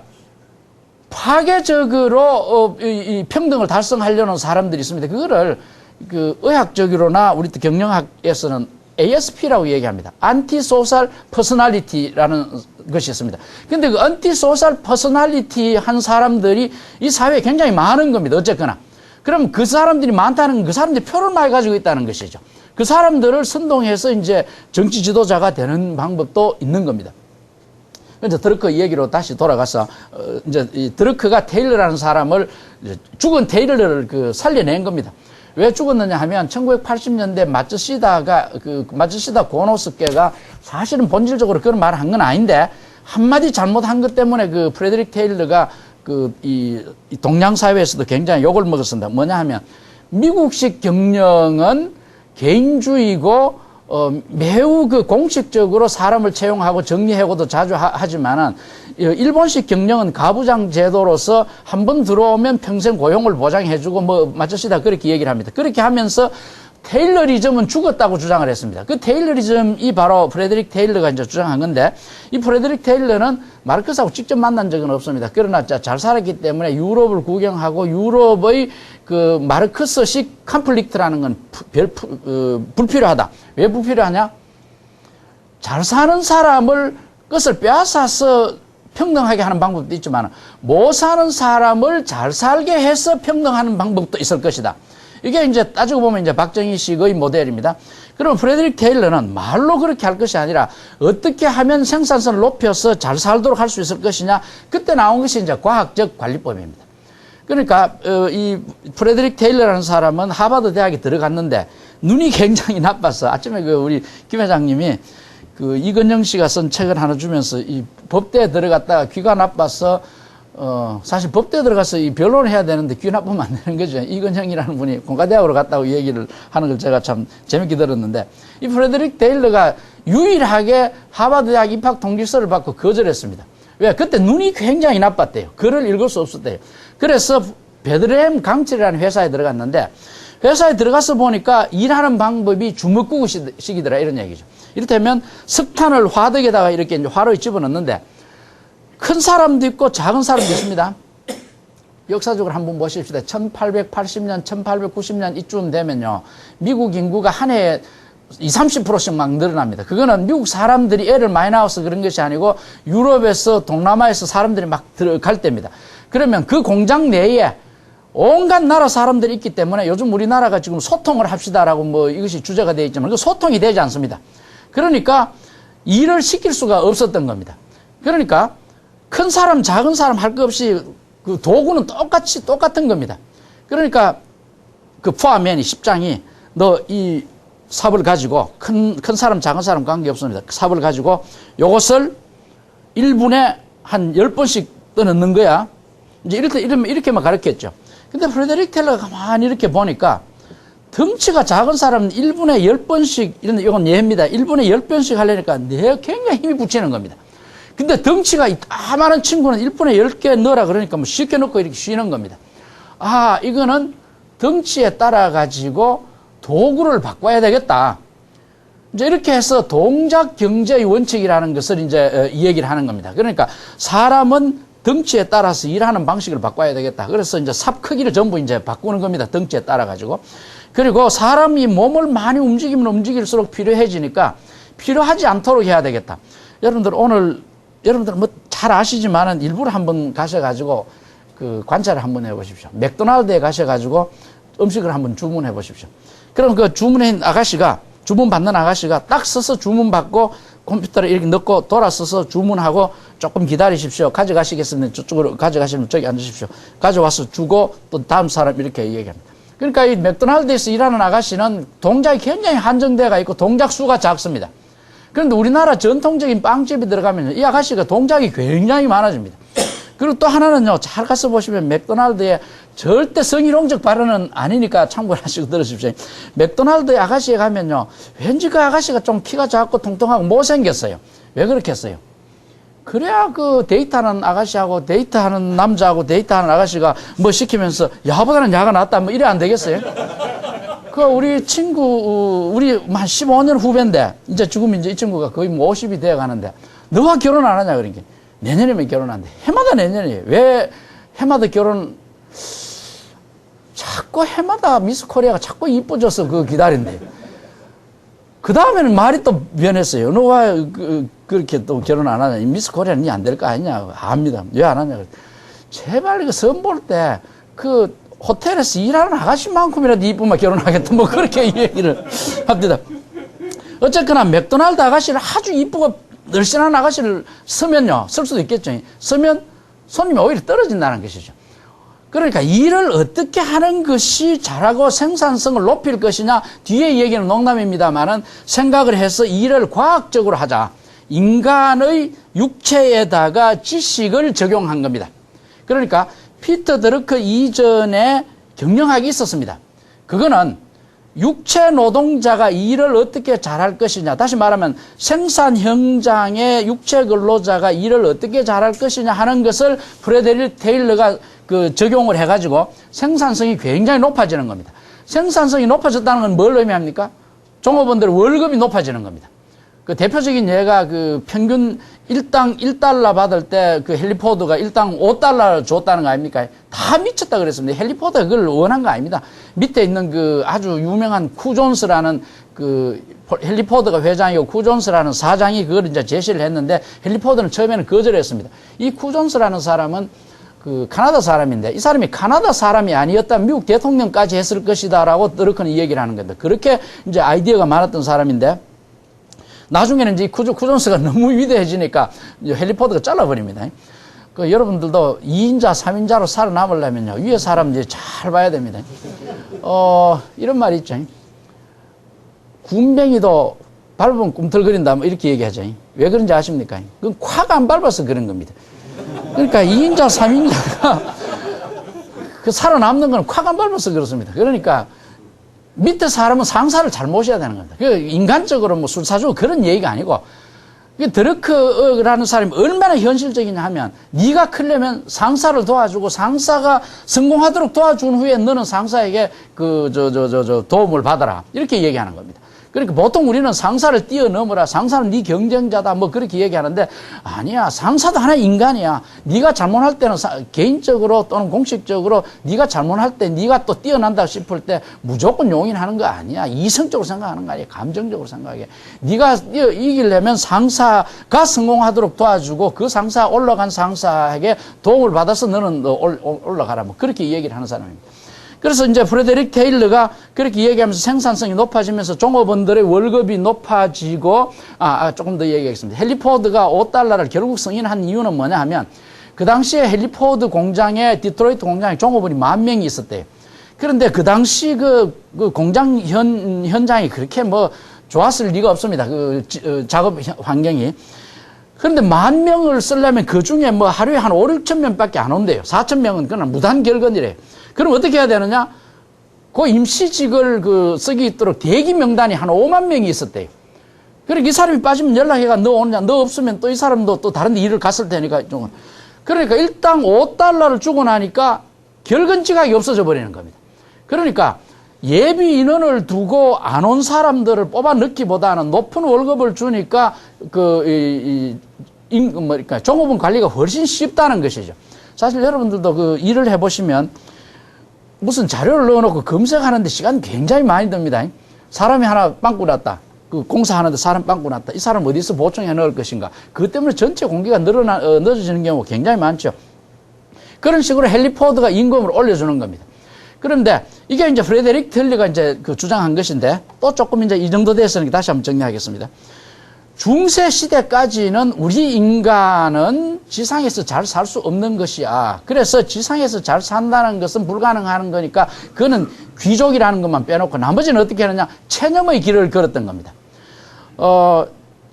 파괴적으로 이 평등을 달성하려는 사람들이 있습니다. 그거를 의학적으로나 우리 경영학에서는 ASP라고 얘기합니다. 안티소셜 퍼스널리티라는 것이 있습니다. 근데 그 안티소셜 퍼스널리티 한 사람들이 이 사회에 굉장히 많은 겁니다. 어쨌거나. 그럼 그 사람들이 많다는 건 그 사람들이 표를 많이 가지고 있다는 것이죠. 그 사람들을 선동해서 이제 정치 지도자가 되는 방법도 있는 겁니다. 이제 드러크 얘기로 다시 돌아가서, 이제 이 드러크가 테일러라는 사람을, 죽은 테일러를 살려낸 겁니다. 왜 죽었느냐 하면 1980년대 마츠시다 고노스케가 사실은 본질적으로 그런 말을 한 건 아닌데 한마디 잘못한 것 때문에 프레드릭 테일러가 이 동양사회에서도 굉장히 욕을 먹었습니다. 뭐냐 하면 미국식 경영은 개인주의고 매우 공식적으로 사람을 채용하고 정리하고도 자주 하지만은 일본식 경영은 가부장 제도로서 한번 들어오면 평생 고용을 보장해주고 마츠시다 그렇게 얘기를 합니다. 그렇게 하면서 테일러리즘은 죽었다고 주장을 했습니다. 그 테일러리즘이 바로 프레드릭 테일러가 이제 주장한 건데, 이 프레드릭 테일러는 마르크스하고 직접 만난 적은 없습니다. 그러나 잘 살았기 때문에 유럽을 구경하고 유럽의 마르크스식 컴플릭트라는 건 불필요하다. 왜 불필요하냐? 잘 사는 사람을 것을 빼앗아서 평등하게 하는 방법도 있지만 못 사는 사람을 잘 살게 해서 평등하는 방법도 있을 것이다. 이게 이제 따지고 보면 이제 박정희식의 모델입니다. 그럼 프레드릭 테일러는 말로 그렇게 할 것이 아니라 어떻게 하면 생산성을 높여서 잘 살도록 할 수 있을 것이냐. 그때 나온 것이 이제 과학적 관리법입니다. 그러니까 이 프레드릭 테일러라는 사람은 하버드 대학에 들어갔는데 눈이 굉장히 나빠서 아침에 우리 김 회장님이 이건영 씨가 쓴 책을 하나 주면서 이 법대에 들어갔다가 귀가 나빠서 사실 법대에 들어가서 이 변론을 해야 되는데 귀 나쁘면 안 되는 거죠. 이건형이라는 분이 공과대학으로 갔다고 얘기를 하는 걸 제가 참 재밌게 들었는데, 이 프레드릭 테일러가 유일하게 하버드 대학 입학 통지서를 받고 거절했습니다. 왜? 그때 눈이 굉장히 나빴대요. 글을 읽을 수 없었대요. 그래서 베들레헴 강철이라는 회사에 들어갔는데, 회사에 들어가서 보니까 일하는 방법이 주먹구구식이더라 이런 얘기죠. 이를테면 석탄을 화덕에다가 이렇게 이제 화로에 집어넣는데 큰 사람도 있고 작은 사람도 있습니다. 역사적으로 한번 보십시다. 1880년, 1890년 이쯤 되면요. 미국 인구가 한 해에 20, 30%씩 막 늘어납니다. 그거는 미국 사람들이 애를 많이 낳아서 그런 것이 아니고 유럽에서 동남아에서 사람들이 막 들어갈 때입니다. 그러면 그 공장 내에 온갖 나라 사람들이 있기 때문에 요즘 우리나라가 지금 소통을 합시다라고 뭐 이것이 주제가 되어 있지만 그 소통이 되지 않습니다. 그러니까 일을 시킬 수가 없었던 겁니다. 그러니까 큰 사람, 작은 사람 할 것 없이 그 도구는 똑같은 겁니다. 그러니까 그 포아맨이 십장이 너 이 삽을 가지고 큰 사람, 작은 사람 관계없습니다. 삽을 가지고 요것을 1분에 한 10번씩 떠넣는 거야. 이제 이렇게만 가르쳤죠. 근데 프레데릭 텔러가 가만히 이렇게 보니까 덩치가 작은 사람은 1분에 10번씩, 이건 예입니다. 1분에 10번씩 하려니까 굉장히 힘이 붙이는 겁니다. 근데 덩치가 까마한 친구는 1분에 10개 넣으라 그러니까 뭐 쉽게 넣고 이렇게 쉬는 겁니다. 아, 이거는 덩치에 따라 가지고 도구를 바꿔야 되겠다. 이제 이렇게 해서 동작 경제의 원칙이라는 것을 이제 이 얘기를 하는 겁니다. 그러니까 사람은 덩치에 따라서 일하는 방식을 바꿔야 되겠다. 그래서 이제 삽 크기를 전부 이제 바꾸는 겁니다. 덩치에 따라 가지고. 그리고 사람이 몸을 많이 움직이면 움직일수록 필요해지니까 필요하지 않도록 해야 되겠다. 여러분들 뭐 잘 아시지만은 일부러 한번 가셔가지고 그 관찰을 한번 해보십시오. 맥도날드에 가셔가지고 음식을 한번 주문해 보십시오. 그럼 그 주문 받는 아가씨가 딱 서서 주문 받고 컴퓨터를 이렇게 넣고 돌아서서 주문하고 조금 기다리십시오. 가져가시겠으면 저쪽으로 가져가시면 저기 앉으십시오. 가져와서 주고 또 다음 사람 이렇게 얘기합니다. 그러니까 이 맥도날드에서 일하는 아가씨는 동작이 굉장히 한정되어 있고 동작 수가 작습니다. 그런데 우리나라 전통적인 빵집에 들어가면 이 아가씨가 동작이 굉장히 많아집니다. 그리고 또 하나는요, 잘 가서 보시면 맥도날드에 절대 성희롱적 발언은 아니니까 참고하시고 들으십시오. 맥도날드 아가씨에 가면요, 왠지 그 아가씨가 좀 키가 작고 통통하고 못생겼어요. 왜 그렇게 했어요? 그래야 그 데이트하는 아가씨하고 데이트하는 남자하고 데이트하는 아가씨가 뭐 시키면서 야보다는 야가 낫다 뭐 이래 안 되겠어요? 그 우리 친구, 우리 한 15년 후배인데, 이제 지금 이제 이 친구가 거의 뭐 50이 되어 가는데, 너가 결혼 안 하냐, 그러니까. 내년이면 결혼한대. 해마다 내년이에요. 왜 해마다 자꾸 해마다 미스 코리아가 자꾸 이뻐져서 그거 기다린대. 그 다음에는 말이 또 변했어요. 너가 그렇게 또 결혼 안 하냐. 미스 코리아는 니 안 될 거 아니냐. 압니다. 왜 안 하냐. 제발 그 선 볼 때 그 호텔에서 일하는 아가씨만큼이라도 이쁘면 결혼하겠다. 뭐 그렇게 얘기를 합니다. 어쨌거나 맥도날드 아가씨를 아주 이쁘고 늘씬한 아가씨를 쓰면요. 쓸 수도 있겠죠. 쓰면 손님이 오히려 떨어진다는 것이죠. 그러니까 일을 어떻게 하는 것이 잘하고 생산성을 높일 것이냐. 뒤에 얘기는 농담입니다만은 생각을 해서 일을 과학적으로 하자. 인간의 육체에다가 지식을 적용한 겁니다. 그러니까 피터 드러크 이전에 경영학이 있었습니다. 그거는 육체 노동자가 일을 어떻게 잘할 것이냐. 다시 말하면 생산 현장의 육체 근로자가 일을 어떻게 잘할 것이냐 하는 것을 프레데릭 테일러가 그 적용을 해가지고 생산성이 굉장히 높아지는 겁니다. 생산성이 높아졌다는 건 뭘 의미합니까? 종업원들의 월급이 높아지는 겁니다. 그 대표적인 예가 그 평균 일당 1달러 받을 때 그 헨리 포드가 일당 5달러를 줬다는 거 아닙니까? 다 미쳤다 그랬습니다. 헨리 포드가 그걸 원한 거 아닙니다. 밑에 있는 그 아주 유명한 쿠 존스라는 그 헨리 포드가 회장이고 쿠 존스라는 사장이 그걸 이제 제시를 했는데 헨리 포드는 처음에는 거절했습니다. 이 쿠 존스라는 사람은 그 카나다 사람인데 이 사람이 카나다 사람이 아니었다면 미국 대통령까지 했을 것이다라고 드러크는 이 얘기를 하는 겁니다. 그렇게 이제 아이디어가 많았던 사람인데 나중에는 이제 쿠 존스가 너무 위대해지니까 헨리 포드가 잘라버립니다. 그 여러분들도 2인자, 3인자로 살아남으려면요. 위에 사람 이제 잘 봐야 됩니다. 이런 말이 있죠. 군뱅이도 밟으면 꿈틀거린다 뭐 이렇게 얘기하죠. 왜 그런지 아십니까? 그건 콱 안 밟아서 그런 겁니다. 그러니까 2인자, 3인자가 그 살아남는 건 콱 안 밟아서 그렇습니다. 그러니까 밑에 사람은 상사를 잘 모셔야 되는 겁니다. 그 인간적으로 뭐 술 사주고 그런 얘기가 아니고 이 드러크라는 사람이 얼마나 현실적이냐 하면 네가 크려면 상사를 도와주고 상사가 성공하도록 도와준 후에 너는 상사에게 도움을 받아라. 이렇게 얘기하는 겁니다. 그러니까 보통 우리는 상사를 뛰어넘어라. 상사는 네 경쟁자다. 뭐 그렇게 얘기하는데 아니야. 상사도 하나의 인간이야. 네가 잘못할 때는 개인적으로 또는 공식적으로 네가 잘못할 때 네가 또 뛰어난다 싶을 때 무조건 용인하는 거 아니야. 이성적으로 생각하는 거 아니야. 감정적으로 생각해. 네가 이기려면 상사가 성공하도록 도와주고 그 상사 올라간 상사에게 도움을 받아서 너는 올라가라. 뭐 그렇게 얘기를 하는 사람입니다. 그래서 이제 프레데릭 테일러가 그렇게 얘기하면서 생산성이 높아지면서 종업원들의 월급이 높아지고, 조금 더 얘기하겠습니다. 헨리 포드가 $5를 결국 승인한 이유는 뭐냐 하면, 그 당시에 헨리 포드 공장에, 디트로이트 공장에 종업원이 10,000명이 있었대요. 그런데 그 당시 그 공장 현장이 그렇게 뭐 좋았을 리가 없습니다. 작업 환경이. 그런데 10,000명을 쓰려면 그 중에 뭐 하루에 한 5,000~6,000 명밖에 안 온대요. 4,000명은 그냥 무단 결근이래요. 그럼 어떻게 해야 되느냐? 그 임시직을 쓰기 있도록 대기 명단이 한 5만 명이 있었대요. 그러니까 이 사람이 빠지면 연락해가 너 오느냐, 너 없으면 또 이 사람도 또 다른 데 일을 갔을 테니까. 그러니까 일당 $5를 주고 나니까 결근 지각이 없어져 버리는 겁니다. 그러니까 예비 인원을 두고 안 온 사람들을 뽑아 넣기보다는 높은 월급을 주니까 그러니까 종업원 관리가 훨씬 쉽다는 것이죠. 사실 여러분들도 일을 해보시면 무슨 자료를 넣어놓고 검색하는데 시간이 굉장히 많이 듭니다. 사람이 하나 빵꾸 났다. 공사하는데 사람 빵꾸 났다. 이 사람 어디서 보충해 넣을 것인가. 그것 때문에 전체 공기가 늦어지는 경우가 굉장히 많죠. 그런 식으로 헨리 포드가 임금을 올려주는 겁니다. 그런데 이게 이제 프레데릭 텔러가 이제 주장한 것인데 또 조금 이제 이 정도 돼서는 다시 한번 정리하겠습니다. 중세 시대까지는 우리 인간은 지상에서 잘 살 수 없는 것이야. 그래서 지상에서 잘 산다는 것은 불가능한 거니까 그거는 귀족이라는 것만 빼놓고 나머지는 어떻게 하느냐? 체념의 길을 걸었던 겁니다.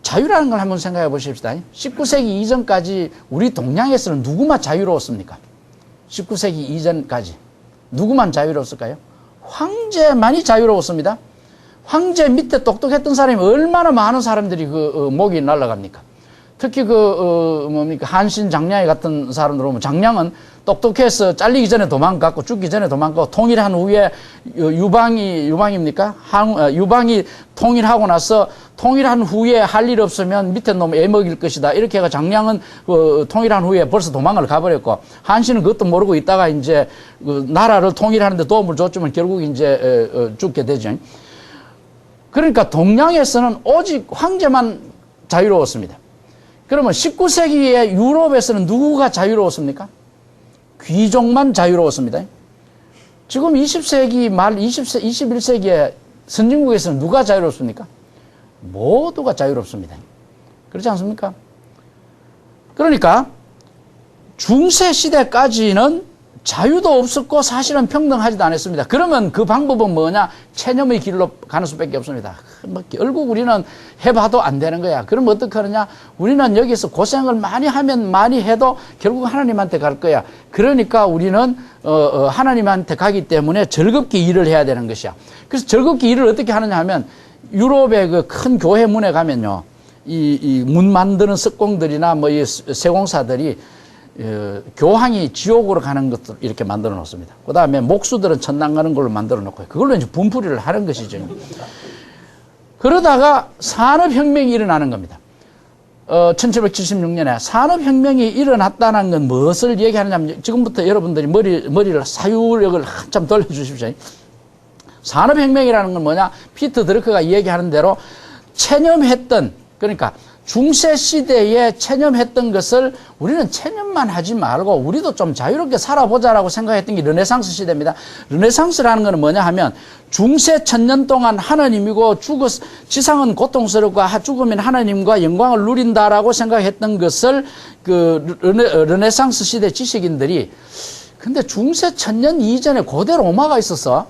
자유라는 걸 한번 생각해 보십시다. 19세기 이전까지 우리 동양에서는 누구만 자유로웠습니까? 19세기 이전까지 누구만 자유로웠을까요? 황제만이 자유로웠습니다. 황제 밑에 똑똑했던 사람이 얼마나 많은 사람들이 목이 날아갑니까? 특히 한신 장량이 같은 사람들 보면 장량은 똑똑해서 잘리기 전에 도망갔고 죽기 전에 도망가고 통일한 후에 유방입니까? 유방이 통일하고 나서 통일한 후에 할 일 없으면 밑에 놈 애먹일 것이다. 이렇게 해가 장량은 통일한 후에 벌써 도망을 가버렸고 한신은 그것도 모르고 있다가 이제 나라를 통일하는데 도움을 줬지만 결국 이제 죽게 되죠. 그러니까 동양에서는 오직 황제만 자유로웠습니다. 그러면 19세기의 유럽에서는 누구가 자유로웠습니까? 귀족만 자유로웠습니다. 지금 20세기 말 21세기의 선진국에서는 누가 자유롭습니까? 모두가 자유롭습니다. 그렇지 않습니까? 그러니까 중세 시대까지는 자유도 없었고 사실은 평등하지도 않았습니다. 그러면 그 방법은 뭐냐? 체념의 길로 가는 수밖에 없습니다. 결국 우리는 해봐도 안 되는 거야. 그럼 어떻게 하느냐? 우리는 여기서 고생을 많이 하면 많이 해도 결국 하나님한테 갈 거야. 그러니까 우리는 하나님한테 가기 때문에 즐겁게 일을 해야 되는 것이야. 그래서 즐겁게 일을 어떻게 하느냐 하면 유럽의 그 큰 교회 문에 가면요, 이 문 만드는 석공들이나 뭐 이 세공사들이 교황이 지옥으로 가는 것들 이렇게 만들어 놓습니다. 그 다음에 목수들은 천당 가는 걸로 만들어 놓고 그걸로 이제 분풀이를 하는 것이죠. 그러다가 산업혁명이 일어나는 겁니다. 1776년에 산업혁명이 일어났다는 건 무엇을 얘기하느냐면 지금부터 여러분들이 머리를 사유력을 한참 돌려주십시오. 산업혁명이라는 건 뭐냐? 피터 드러크가 얘기하는 대로 체념했던, 그러니까 중세 시대에 체념했던 것을 우리는 체념만 하지 말고 우리도 좀 자유롭게 살아보자라고 생각했던 게 르네상스 시대입니다. 르네상스라는 것은 뭐냐 하면 중세 1000년 동안 하나님이고 지상은 고통스럽고 죽으면 하나님과 영광을 누린다라고 생각했던 것을 르네상스 시대 지식인들이, 근데 중세 1000년 이전에 고대 로마가 있었어.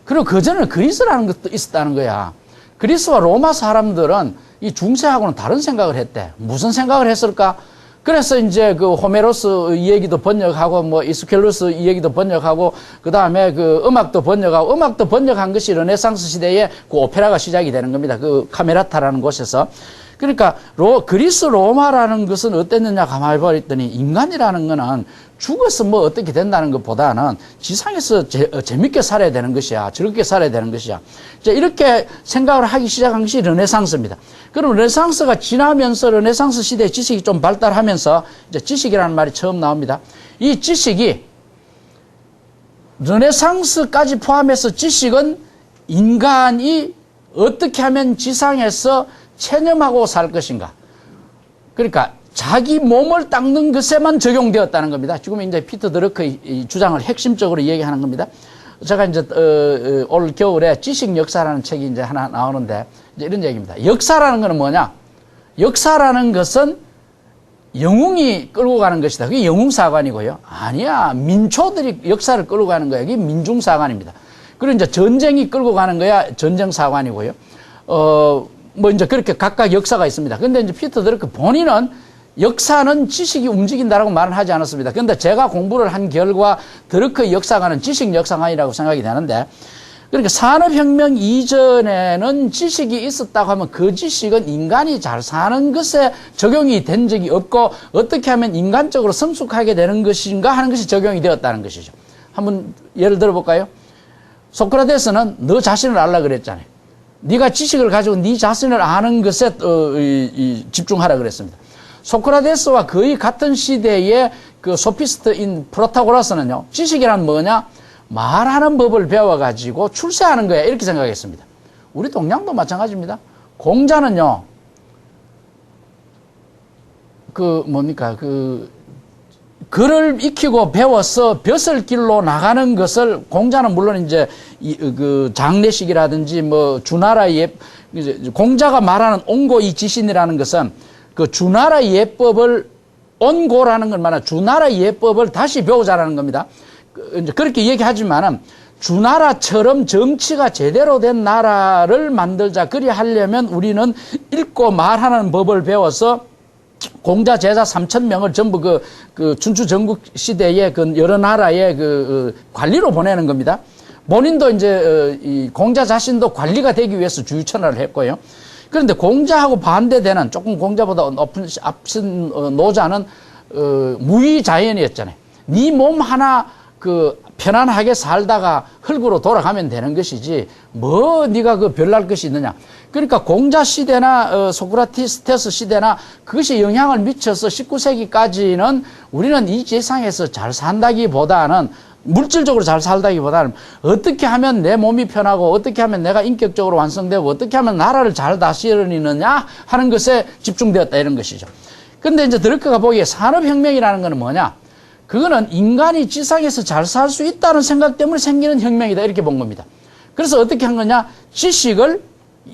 그리고 그전에는 그리스라는 것도 있었다는 거야. 그리스와 로마 사람들은 이 중세하고는 다른 생각을 했대. 무슨 생각을 했을까? 그래서 이제 호메로스 이 얘기도 번역하고 뭐 이스켈루스 이 얘기도 번역하고 그다음에 음악도 번역한 것이 르네상스 시대에 오페라가 시작이 되는 겁니다. 카메라타라는 곳에서. 그러니까 그리스 로마라는 것은 어땠느냐 가만히 보랬더니 인간이라는 거는 죽어서 뭐 어떻게 된다는 것보다는 지상에서 재밌게 살아야 되는 것이야. 즐겁게 살아야 되는 것이야. 이제 이렇게 생각을 하기 시작한 것이 르네상스입니다. 그럼 르네상스가 지나면서 르네상스 시대의 지식이 좀 발달하면서 이제 지식이라는 말이 처음 나옵니다. 이 지식이 르네상스까지 포함해서 지식은 인간이 어떻게 하면 지상에서 체념하고 살 것인가. 그러니까 자기 몸을 닦는 것에만 적용되었다는 겁니다. 지금 이제 피터 드러크의 주장을 핵심적으로 얘기하는 겁니다. 제가 이제 올 겨울에 지식 역사라는 책이 이제 하나 나오는데 이제 이런 얘기입니다. 역사라는 것은 뭐냐? 역사라는 것은 영웅이 끌고 가는 것이다. 그게 영웅사관이고요. 아니야. 민초들이 역사를 끌고 가는 거야. 이게 민중사관입니다. 그리고 이제 전쟁이 끌고 가는 거야. 전쟁사관이고요. 뭐 이제 그렇게 각각 역사가 있습니다. 근데 이제 피터 드러크 본인은 역사는 지식이 움직인다라고 말은 하지 않았습니다. 그런데 제가 공부를 한 결과 드러크의 역사관은 지식 역사관이라고 생각이 되는데, 그러니까 산업혁명 이전에는 지식이 있었다고 하면 그 지식은 인간이 잘 사는 것에 적용이 된 적이 없고 어떻게 하면 인간적으로 성숙하게 되는 것인가 하는 것이 적용이 되었다는 것이죠. 한번 예를 들어볼까요? 소크라테스는 너 자신을 알라 그랬잖아요. 네가 지식을 가지고 네 자신을 아는 것에 집중하라 그랬습니다. 소크라테스와 거의 같은 시대의 그 소피스트인 프로타고라스는요, 지식이란 뭐냐? 말하는 법을 배워가지고 출세하는 거야. 이렇게 생각했습니다. 우리 동양도 마찬가지입니다. 공자는요, 글을 익히고 배워서 벼슬길로 나가는 것을, 공자는 물론 이제 장례식이라든지 뭐 주나라 공자가 말하는 온고이 지신이라는 것은 그 주나라 예법을, 온고라는 건 말하는 주나라 예법을 다시 배우자라는 겁니다. 이제 그렇게 얘기하지만은 주나라처럼 정치가 제대로 된 나라를 만들자. 그리 하려면 우리는 읽고 말하는 법을 배워서 공자 제자 3,000명을 전부 그 춘추 전국 시대의 그 여러 나라의 관리로 보내는 겁니다. 본인도 이제 이 공자 자신도 관리가 되기 위해서 주유천하를 했고요. 그런데 공자하고 반대되는, 조금 공자보다 앞선 노자는 무위자연이었잖아요. 네 몸 하나 편안하게 살다가 흙으로 돌아가면 되는 것이지 뭐 네가 별날 것이 있느냐. 그러니까 공자 시대나 소크라테스 시대나 그것이 영향을 미쳐서 19세기까지는 우리는 이 세상에서 잘 산다기보다는, 물질적으로 잘 살다기보다는 어떻게 하면 내 몸이 편하고 어떻게 하면 내가 인격적으로 완성되고 어떻게 하면 나라를 잘 다스리느냐 하는 것에 집중되었다, 이런 것이죠. 근데 이제 드러크가 보기에 산업혁명이라는 것은 뭐냐? 그거는 인간이 지상에서 잘 살 수 있다는 생각 때문에 생기는 혁명이다, 이렇게 본 겁니다. 그래서 어떻게 한 거냐? 지식을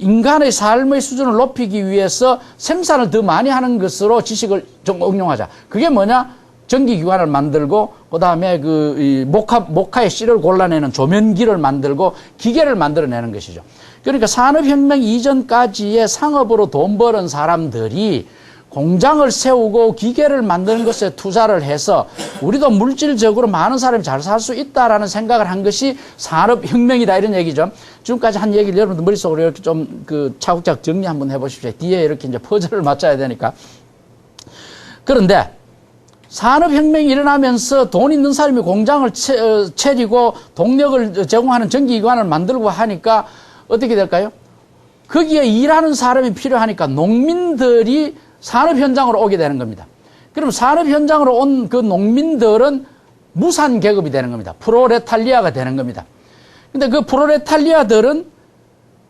인간의 삶의 수준을 높이기 위해서 생산을 더 많이 하는 것으로 지식을 좀 응용하자. 그게 뭐냐? 전기기관을 만들고, 그 다음에 목화의 씨를 골라내는 조면기를 만들고 기계를 만들어내는 것이죠. 그러니까 산업혁명 이전까지의 상업으로 돈 버는 사람들이 공장을 세우고 기계를 만드는 것에 투자를 해서 우리도 물질적으로 많은 사람이 잘 살 수 있다라는 생각을 한 것이 산업혁명이다, 이런 얘기죠. 지금까지 한 얘기를 여러분들 머릿속으로 이렇게 좀 차곡차곡 정리 한번 해보십시오. 뒤에 이렇게 이제 퍼즐을 맞춰야 되니까. 그런데 산업혁명이 일어나면서 돈 있는 사람이 공장을 차리고 동력을 제공하는 전기기관을 만들고 하니까 어떻게 될까요? 거기에 일하는 사람이 필요하니까 농민들이 산업 현장으로 오게 되는 겁니다. 그럼 산업 현장으로 온 그 농민들은 무산 계급이 되는 겁니다. 프로레탈리아가 되는 겁니다. 근데 그 프로레탈리아들은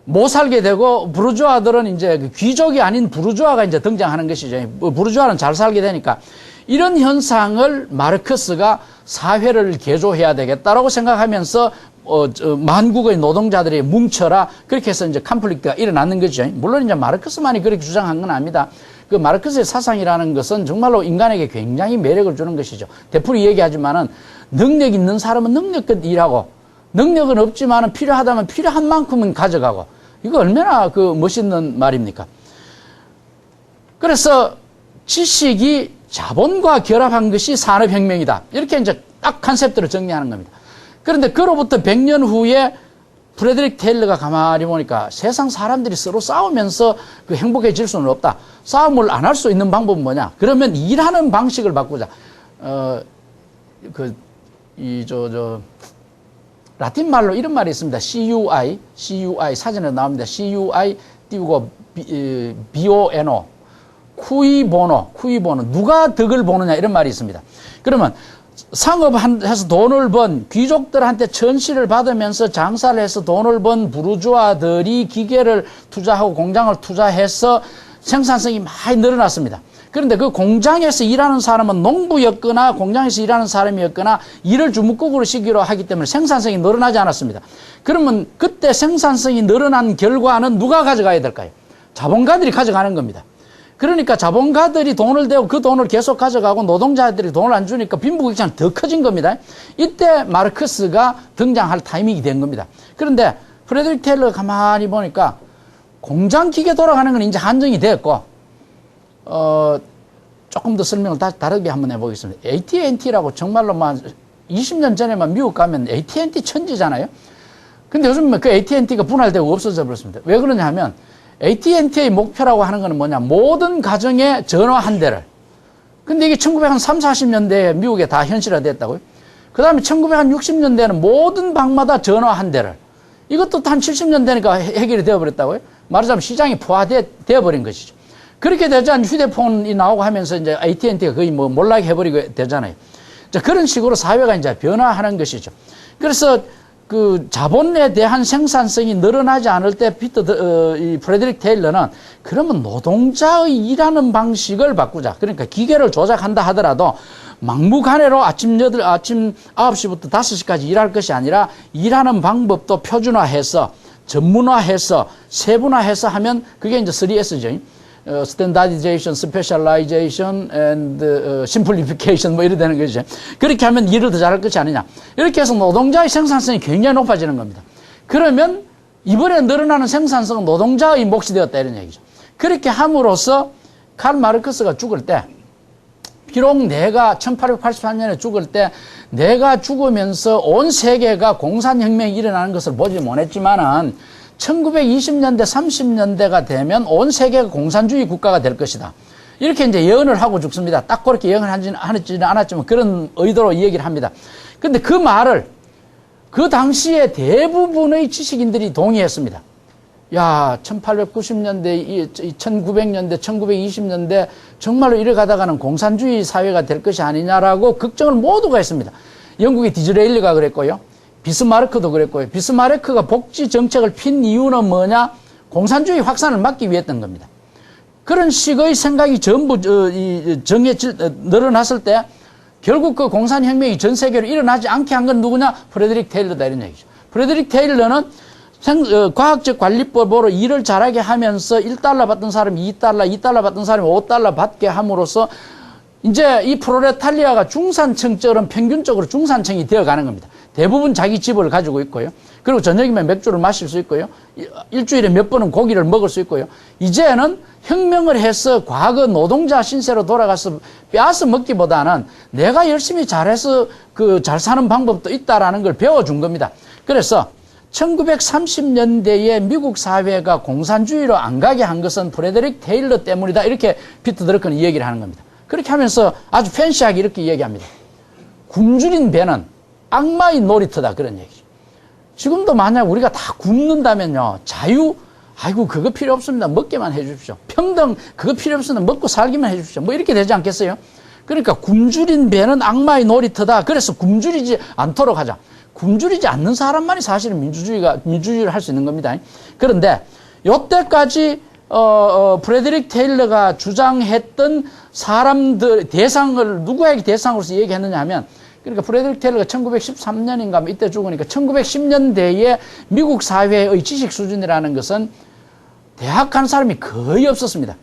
못 살게 되고, 부르주아들은 이제 귀족이 아닌 부르주아가 이제 등장하는 것이죠. 부르주아는 잘 살게 되니까 이런 현상을 마르크스가 사회를 개조해야 되겠다라고 생각하면서 만국의 노동자들이 뭉쳐라, 그렇게 해서 이제 컨플릭트가 일어났는 거죠. 물론 이제 마르크스만이 그렇게 주장한 건 아닙니다. 그 마르크스의 사상이라는 것은 정말로 인간에게 굉장히 매력을 주는 것이죠. 되풀이 얘기하지만은 능력 있는 사람은 능력껏 일하고, 능력은 없지만은 필요하다면 필요한 만큼은 가져가고, 이거 얼마나 멋있는 말입니까? 그래서 지식이 자본과 결합한 것이 산업혁명이다, 이렇게 이제 딱 컨셉들을 정리하는 겁니다. 그런데 그로부터 100년 후에 프레드릭 테일러가 가만히 보니까 세상 사람들이 서로 싸우면서 그 행복해질 수는 없다. 싸움을 안 할 수 있는 방법은 뭐냐? 그러면 일하는 방식을 바꾸자. 라틴 말로 이런 말이 있습니다. CUI 사전에 나옵니다. CUI 띄우고 BONO, 쿠이보노, 누가 덕을 보느냐 이런 말이 있습니다. 그러면 상업해서 돈을 번 귀족들한테 천시를 받으면서 장사를 해서 돈을 번 부르주아들이 기계를 투자하고 공장을 투자해서 생산성이 많이 늘어났습니다. 그런데 그 공장에서 일하는 사람은 농부였거나 공장에서 일하는 사람이었거나 일을 주무급으로 시기로 하기 때문에 생산성이 늘어나지 않았습니다. 그러면 그때 생산성이 늘어난 결과는 누가 가져가야 될까요? 자본가들이 가져가는 겁니다. 그러니까 자본가들이 돈을 대고 그 돈을 계속 가져가고 노동자들이 돈을 안 주니까 빈부격차는 더 커진 겁니다. 이때 마르크스가 등장할 타이밍이 된 겁니다. 그런데 프레드릭 테일러가 가만히 보니까 공장 기계 돌아가는 건 이제 한정이 됐고, 조금 더 설명을 다르게 한번 해보겠습니다. AT&T라고 정말로 20년 전에만 미국 가면 AT&T 천지잖아요. 근데 요즘 그 AT&T가 분할되고 없어져 버렸습니다. 왜 그러냐 하면 AT&T의 목표라고 하는 건 뭐냐, 모든 가정에 전화 한 대를. 근데 이게 1930, 40년대에 미국에 다 현실화됐다고요. 그 다음에 1960년대에는 모든 방마다 전화 한 대를. 이것도 한 70년대니까 해결이 되어버렸다고요. 말하자면 시장이 포화되어버린 것이죠. 그렇게 되자 휴대폰이 나오고 하면서 이제 AT&T가 거의 몰락해 해버리게 되잖아요. 자, 그런 식으로 사회가 이제 변화하는 것이죠. 그래서 그 자본에 대한 생산성이 늘어나지 않을 때 이 프레드릭 테일러는 그러면 노동자의 일하는 방식을 바꾸자. 그러니까 기계를 조작한다 하더라도 막무가내로 아침 9시부터 5시까지 일할 것이 아니라 일하는 방법도 표준화해서 전문화해서 세분화해서 하면 그게 이제 3S죠. Standardization, Specialization, and Simplification 뭐 이래 되는 거죠. 그렇게 하면 일을 더 잘할 것이 아니냐. 이렇게 해서 노동자의 생산성이 굉장히 높아지는 겁니다. 그러면 이번에 늘어나는 생산성은 노동자의 몫이 되었다 이런 얘기죠. 그렇게 함으로써 칼 마르크스가 죽을 때, 비록 내가 1883년에 죽을 때 내가 죽으면서 온 세계가 공산혁명이 일어나는 것을 보지 못했지만은 1920년대, 30년대가 되면 온 세계가 공산주의 국가가 될 것이다. 이렇게 이제 예언을 하고 죽습니다. 딱 그렇게 예언을 하지는 않았지만 그런 의도로 이 얘기를 합니다. 근데 그 말을 그 당시에 대부분의 지식인들이 동의했습니다. 야, 1890년대, 1900년대, 1920년대 정말로 이래 가다가는 공산주의 사회가 될 것이 아니냐라고 걱정을 모두가 했습니다. 영국의 디즈레일리가 그랬고요. 비스마르크도 그랬고요. 비스마르크가 복지 정책을 핀 이유는 뭐냐? 공산주의 확산을 막기 위했던 겁니다. 그런 식의 생각이 전부 늘어났을 때 결국 그 공산혁명이 전 세계로 일어나지 않게 한 건 누구냐? 프레드릭 테일러다 이런 얘기죠. 프레드릭 테일러는 과학적 관리법으로 일을 잘하게 하면서 1달러 받던 사람이 2달러, 2달러 받던 사람이 5달러 받게 함으로써 이제 이 프롤레타리아가 중산층처럼 평균적으로 중산층이 되어가는 겁니다. 대부분 자기 집을 가지고 있고요. 그리고 저녁이면 맥주를 마실 수 있고요. 일주일에 몇 번은 고기를 먹을 수 있고요. 이제는 혁명을 해서 과거 노동자 신세로 돌아가서 빼앗아 먹기보다는 내가 열심히 잘해서 잘 사는 방법도 있다라는 걸 배워준 겁니다. 그래서 1930년대에 미국 사회가 공산주의로 안 가게 한 것은 프레드릭 테일러 때문이다. 이렇게 피터 드러커는 얘기를 하는 겁니다. 그렇게 하면서 아주 팬시하게 이렇게 얘기합니다. 굶주린 배는 악마의 놀이터다. 그런 얘기죠. 지금도 만약 우리가 다 굶는다면요. 자유, 아이고 그거 필요 없습니다. 먹게만 해 주십시오. 평등, 그거 필요 없습니다. 먹고 살기만 해 주십시오. 뭐 이렇게 되지 않겠어요? 그러니까 굶주린 배는 악마의 놀이터다. 그래서 굶주리지 않도록 하자. 굶주리지 않는 사람만이 사실은 민주주의를 할 수 있는 겁니다. 그런데 요때까지 프레드릭 테일러가 주장했던 사람들 대상을 누구에게 대상으로서 얘기했느냐 하면, 그러니까 프레드릭 테일러가 1913년인가 이때 죽으니까 1910년대에 미국 사회의 지식 수준이라는 것은 대학 간 사람이 거의 없었습니다.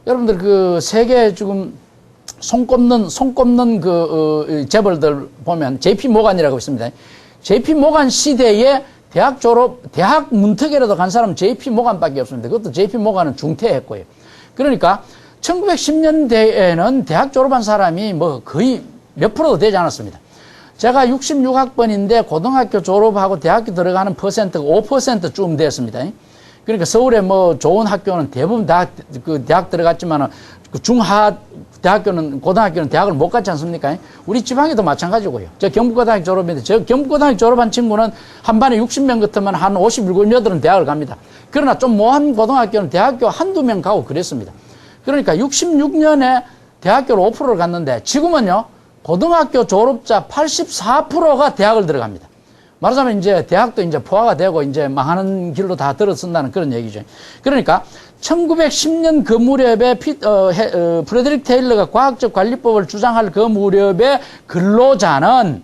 여러분들 그 세계 지금 손꼽는 재벌들 보면 JP 모간이라고 있습니다. JP 모간 시대에 대학 문턱이라도 간 사람은 JP 모간밖에 없습니다. 그것도 JP 모간은 중퇴했고요. 그러니까 1910년대에는 대학 졸업한 사람이 뭐 거의 몇 프로도 되지 않았습니다. 제가 66학번인데 고등학교 졸업하고 대학교 들어가는 퍼센트가 5%쯤 됐습니다. 그러니까 서울에 뭐 좋은 학교는 대부분 대학 들어갔지만은 그 대학교는, 고등학교는 대학을 못 갔지 않습니까? 우리 지방에도 마찬가지고요. 저 경북고등학교 졸업인데, 저 경북고등학교 졸업한 친구는 한 반에 60명 같으면 한 57, 8은 대학을 갑니다. 그러나 좀 모한 고등학교는 대학교 한두 명 가고 그랬습니다. 그러니까 66년에 대학교를 5%를 갔는데, 지금은요, 고등학교 졸업자 84%가 대학을 들어갑니다. 말하자면 이제 대학도 이제 포화가 되고 이제 망하는 길로 다 들어선다는 그런 얘기죠. 그러니까 1910년 그 무렵에 프레드릭 테일러가 과학적 관리법을 주장할 그 무렵에 근로자는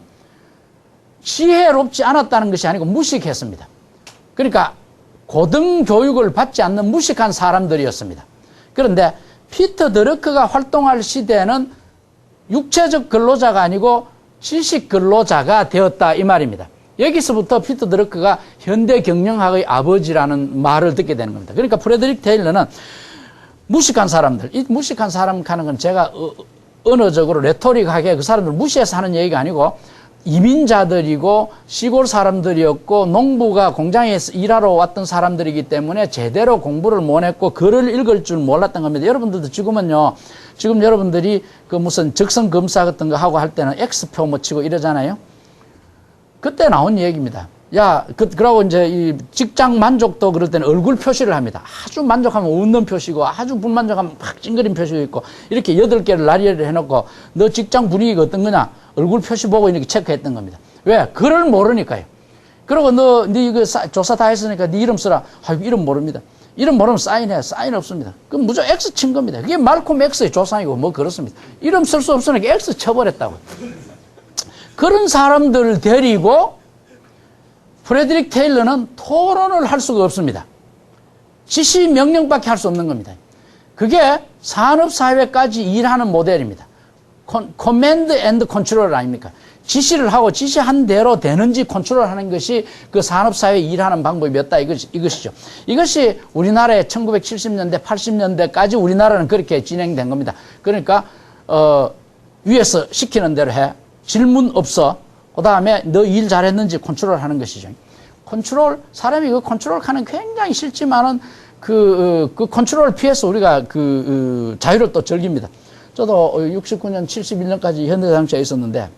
지혜롭지 않았다는 것이 아니고 무식했습니다. 그러니까 고등교육을 받지 않는 무식한 사람들이었습니다. 그런데 피터 드러크가 활동할 시대는 육체적 근로자가 아니고 지식 근로자가 되었다 이 말입니다. 여기서부터 피터 드러크가 현대 경영학의 아버지라는 말을 듣게 되는 겁니다. 그러니까 프레드릭 테일러는 무식한 사람들, 이 무식한 사람 하는 건 제가 언어적으로 레토릭하게 그 사람들 무시해서 하는 얘기가 아니고 이민자들이고 시골 사람들이었고 농부가 공장에서 일하러 왔던 사람들이기 때문에 제대로 공부를 못 했고 글을 읽을 줄 몰랐던 겁니다. 여러분들도 지금은요, 지금 여러분들이 그 무슨 적성 검사 같은 거 하고 할 때는 X표 뭐 치고 이러잖아요. 그때 나온 얘기입니다. 야, 그러고 이제 이 직장 만족도 그럴 때는 얼굴 표시를 합니다. 아주 만족하면 웃는 표시고 아주 불만족하면 막 찡그린 표시가 있고 이렇게 8개를 나열을 해놓고 너 직장 분위기가 어떤 거냐? 얼굴 표시 보고 이렇게 체크했던 겁니다. 왜? 글을 모르니까요. 그리고 네 이거 조사 다 했으니까 네 이름 써라. 아이고, 이름 모릅니다. 이름 모르면 사인해. 사인 없습니다. 그럼 무조건 X 친 겁니다. 그게 말콤 X의 조상이고 뭐 그렇습니다. 이름 쓸 수 없으니까 X 쳐버렸다고. 그런 사람들을 데리고 프레드릭 테일러는 토론을 할 수가 없습니다. 지시 명령밖에 할 수 없는 겁니다. 그게 산업사회까지 일하는 모델입니다. 커맨드 앤드 컨트롤 아닙니까? 지시를 하고 지시한 대로 되는지 컨트롤하는 것이 그 산업사회 일하는 방법이었다 이것이죠. 이것이 우리나라의 1970년대 80년대까지 우리나라는 그렇게 진행된 겁니다. 그러니까 위에서 시키는 대로 해. 질문 없어. 그 다음에 너 일 잘했는지 컨트롤 하는 것이죠. 컨트롤, 사람이 그 컨트롤 하는 굉장히 싫지만은 그 컨트롤을 피해서 우리가 자유를 또 즐깁니다. 저도 69년, 71년까지 현대자동차에 있었는데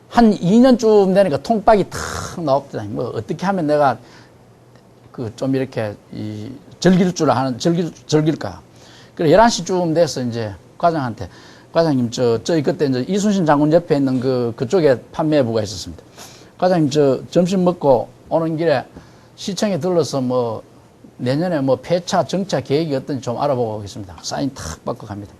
한 2년쯤 되니까 통박이 탁 나옵니다. 뭐 어떻게 하면 내가 좀 이렇게 즐길까. 그래 11시쯤 돼서 이제 과장한테 과장님, 그때 이제 이순신 장군 옆에 있는 그쪽에 판매부가 있었습니다. 과장님, 점심 먹고 오는 길에 시청에 들러서 뭐, 내년에 뭐, 폐차, 정차 계획이 어떤지 좀 알아보고 오겠습니다. 사인 탁 받고 갑니다.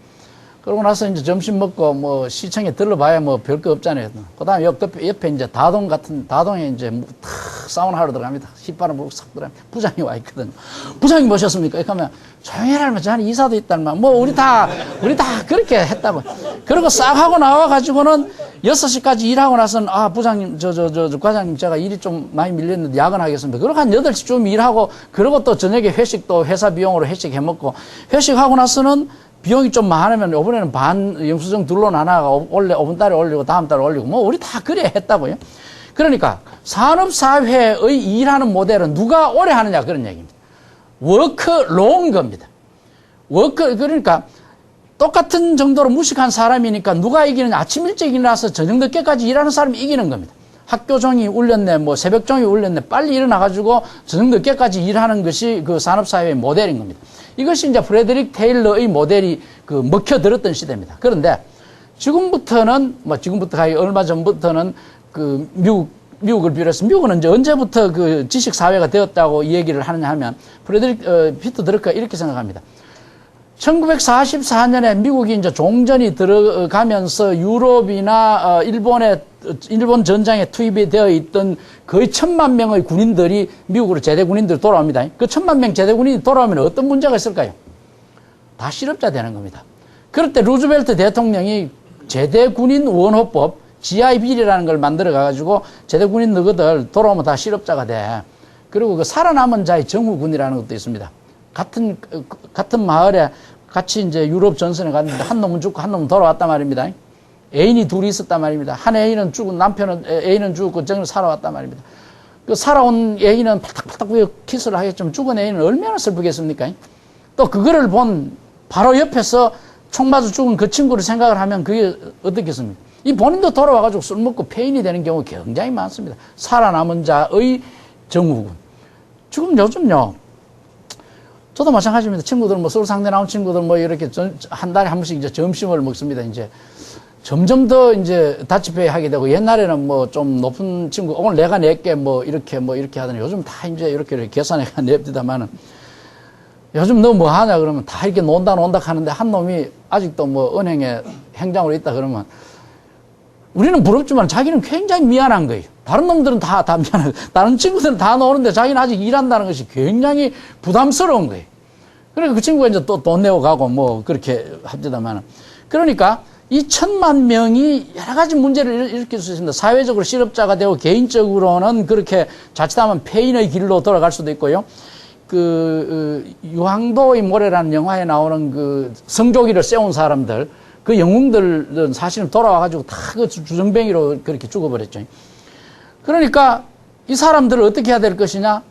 그러고 나서 이제 점심 먹고 뭐, 시청에 들러봐야 뭐, 별 거 없잖아요. 그 다음에 옆에 이제 다동에 이제 탁 사우나 하러 들어갑니다. 휘바람 불고 싹 들어갑니다. 부장이 와 있거든요. 부장님 모셨습니까? 이렇게 하면, 조용히 하면 저는 이사도 있다는 말. 뭐, 우리 다 그렇게 했다고. 그리고 싹 하고 나와가지고는 6시까지 일하고 나서는, 부장님, 과장님, 제가 일이 좀 많이 밀렸는데 야근하겠습니다. 그리고 한 8시쯤 일하고, 그리고 또 저녁에 회식도 회사 비용으로 회식 해먹고, 회식하고 나서는 비용이 좀 많으면 이번에는 반 영수증 둘로 나눠가 5분달에 올리고 다음 달에 올리고, 뭐, 우리 다 그래 했다고요. 그러니까, 산업사회의 일하는 모델은 누가 오래 하느냐, 그런 얘기입니다. 워크롱 겁니다. 그러니까, 똑같은 정도로 무식한 사람이니까 누가 이기느냐. 아침 일찍 일어나서 저녁 늦게까지 일하는 사람이 이기는 겁니다. 학교 종이 울렸네, 뭐 새벽 종이 울렸네, 빨리 일어나가지고 저녁 늦게까지 일하는 것이 그 산업사회의 모델인 겁니다. 이것이 이제 프레드릭 테일러의 모델이 먹혀들었던 시대입니다. 그런데 지금부터는, 얼마 전부터는 미국을 비롯해서 미국은 이제 언제부터 그 지식사회가 되었다고 이 얘기를 하느냐 하면 피터 드러크가 이렇게 생각합니다. 1944년에 미국이 이제 종전이 들어가면서 유럽이나 일본 전장에 투입이 되어 있던 거의 1000만 명의 군인들이 미국으로 제대 군인들이 돌아옵니다. 그 1000만 명 제대 군인이 돌아오면 어떤 문제가 있을까요? 다 실업자 되는 겁니다. 그럴 때 루즈벨트 대통령이 제대 군인 원호법 GIB라는 걸 만들어 가지고 제대 군인 너희들 돌아오면 다 실업자가 돼. 그리고 그 살아남은 자의 정후군이라는 것도 있습니다. 같은 마을에 같이 이제 유럽 전선에 갔는데 한 놈은 죽고 한 놈은 돌아왔단 말입니다. 애인이 둘이 있었단 말입니다. 한 애인은 죽은 남편은 애인은 죽고 정을 살아왔단 말입니다. 그 살아온 애인은 팔딱팔딱 키스를 하겠지만 죽은 애인은 얼마나 슬프겠습니까? 또 그거를 본 바로 옆에서 총 맞아 죽은 그 친구를 생각을 하면 그게 어떻겠습니까? 이 본인도 돌아와가지고 술 먹고 폐인이 되는 경우 굉장히 많습니다. 살아남은 자의 정우군. 지금 요즘요, 저도 마찬가지입니다. 친구들, 뭐, 서울 상대 나온 친구들, 뭐, 이렇게 한 달에 한 번씩 이제 점심을 먹습니다. 이제 점점 더 이제 다치페이 하게 되고, 옛날에는 뭐 좀 높은 친구, 오늘 내가 낼게 뭐, 이렇게 하더니 요즘 다 이제 이렇게 계산해가 냅디다만은, 요즘 너 뭐 하냐 그러면 다 이렇게 논다 하는데 한 놈이 아직도 뭐 은행에 행장으로 있다 그러면 우리는 부럽지만 자기는 굉장히 미안한 거예요. 다른 놈들은 다 미안하고 다른 친구들은 다 노는데 자기는 아직 일한다는 것이 굉장히 부담스러운 거예요. 그러니까 그 친구가 이제 또 돈 내고 가고 뭐 그렇게 합디다만 그러니까 이 1,000만 명이 여러 가지 문제를 일으킬 수 있습니다. 사회적으로 실업자가 되고 개인적으로는 그렇게 자칫하면 폐인의 길로 돌아갈 수도 있고요. 유황도의 모래라는 영화에 나오는 그 성조기를 세운 사람들, 그 영웅들은 사실은 돌아와가지고 다 그 주정뱅이로 그렇게 죽어버렸죠. 그러니까 이 사람들을 어떻게 해야 될 것이냐?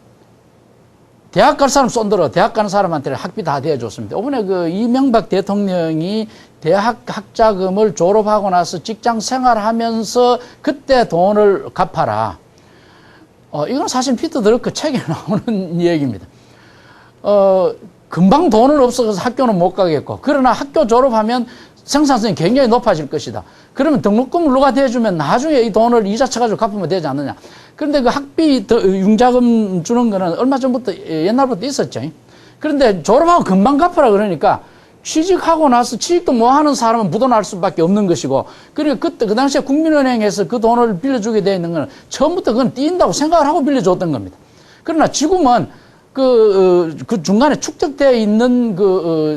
대학 갈 사람 쏜들어 대학 가는 사람한테는 학비 다 대줘줬습니다. 이번에 그 이명박 대통령이 대학 학자금을 졸업하고 나서 직장 생활하면서 그때 돈을 갚아라. 이건 사실 피터 드러크 책에 나오는 얘기입니다. 금방 돈은 없어서 학교는 못 가겠고, 그러나 학교 졸업하면 생산성이 굉장히 높아질 것이다. 그러면 등록금을 누가 대주면 나중에 이 돈을 이자 쳐가지고 갚으면 되지 않느냐. 그런데 그 학비 융자금 주는 거는 얼마 전부터, 옛날부터 있었죠. 그런데 졸업하고 금방 갚으라 그러니까 취직하고 나서 취직도 뭐 하는 사람은 묻어날 수밖에 없는 것이고, 그리고 그때, 그 당시에 국민은행에서 그 돈을 빌려주게 되어 있는 건 처음부터 그건 띄인다고 생각을 하고 빌려줬던 겁니다. 그러나 지금은 그 중간에 축적되어 있는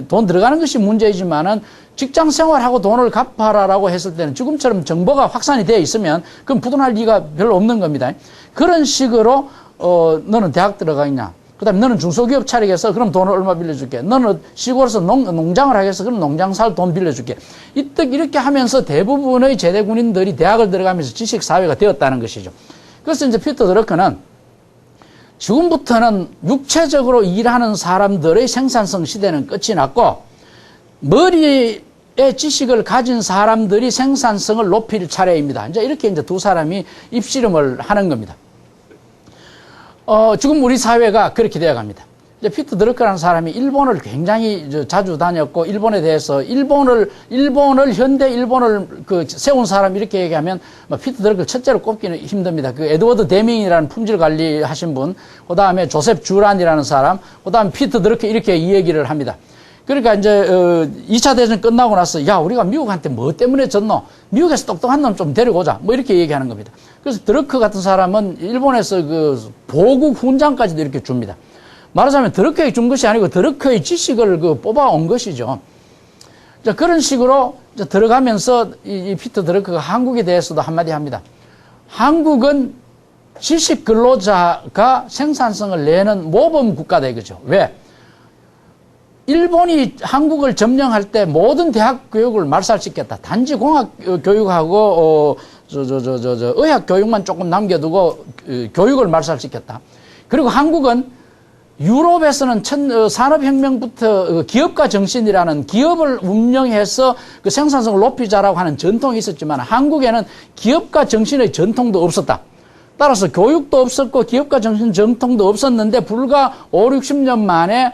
돈 들어가는 것이 문제이지만은 직장 생활하고 돈을 갚아라라고 했을 때는 지금처럼 정보가 확산이 되어 있으면 그건 부도날 리가 별로 없는 겁니다. 그런 식으로, 너는 대학 들어가 있냐? 그 다음에 너는 중소기업 차리겠어? 그럼 돈을 얼마 빌려줄게. 너는 시골에서 농장을 하겠어? 그럼 농장 살 돈 빌려줄게. 이렇게 하면서 대부분의 제대 군인들이 대학을 들어가면서 지식사회가 되었다는 것이죠. 그래서 이제 피터 드러크는 지금부터는 육체적으로 일하는 사람들의 생산성 시대는 끝이 났고 머리에 지식을 가진 사람들이 생산성을 높일 차례입니다. 이제 두 사람이 입씨름을 하는 겁니다. 지금 우리 사회가 그렇게 되어 갑니다. 이제 피터 드러크라는 사람이 일본을 굉장히 자주 다녔고, 일본에 대해서 현대 일본을 세운 사람 이렇게 얘기하면, 피터 드러크를 첫째로 꼽기는 힘듭니다. 그 에드워드 데밍이라는 품질 관리하신 분, 그 다음에 조셉 주란이라는 사람, 그 다음에 피터 드러크 이렇게 이 얘기를 합니다. 그러니까 이제 2차 대전 끝나고 나서 야 우리가 미국한테 뭐 때문에 졌노? 미국에서 똑똑한 놈 좀 데리고 오자. 뭐 이렇게 얘기하는 겁니다. 그래서 드러크 같은 사람은 일본에서 그 보국 훈장까지도 이렇게 줍니다. 말하자면 드러크에 준 것이 아니고 드러크의 지식을 뽑아온 것이죠. 자, 그런 식으로 들어가면서 이 피터 드러크가 한국에 대해서도 한마디 합니다. 한국은 지식 근로자가 생산성을 내는 모범 국가다 이거죠. 왜? 일본이 한국을 점령할 때 모든 대학 교육을 말살시켰다. 단지 공학 교육하고 의학 교육만 조금 남겨두고 교육을 말살시켰다. 그리고 한국은 유럽에서는 산업혁명부터 기업가 정신이라는 기업을 운영해서 그 생산성을 높이자라고 하는 전통이 있었지만 한국에는 기업가 정신의 전통도 없었다. 따라서 교육도 없었고 기업가 정신 전통도 없었는데 불과 5, 60년 만에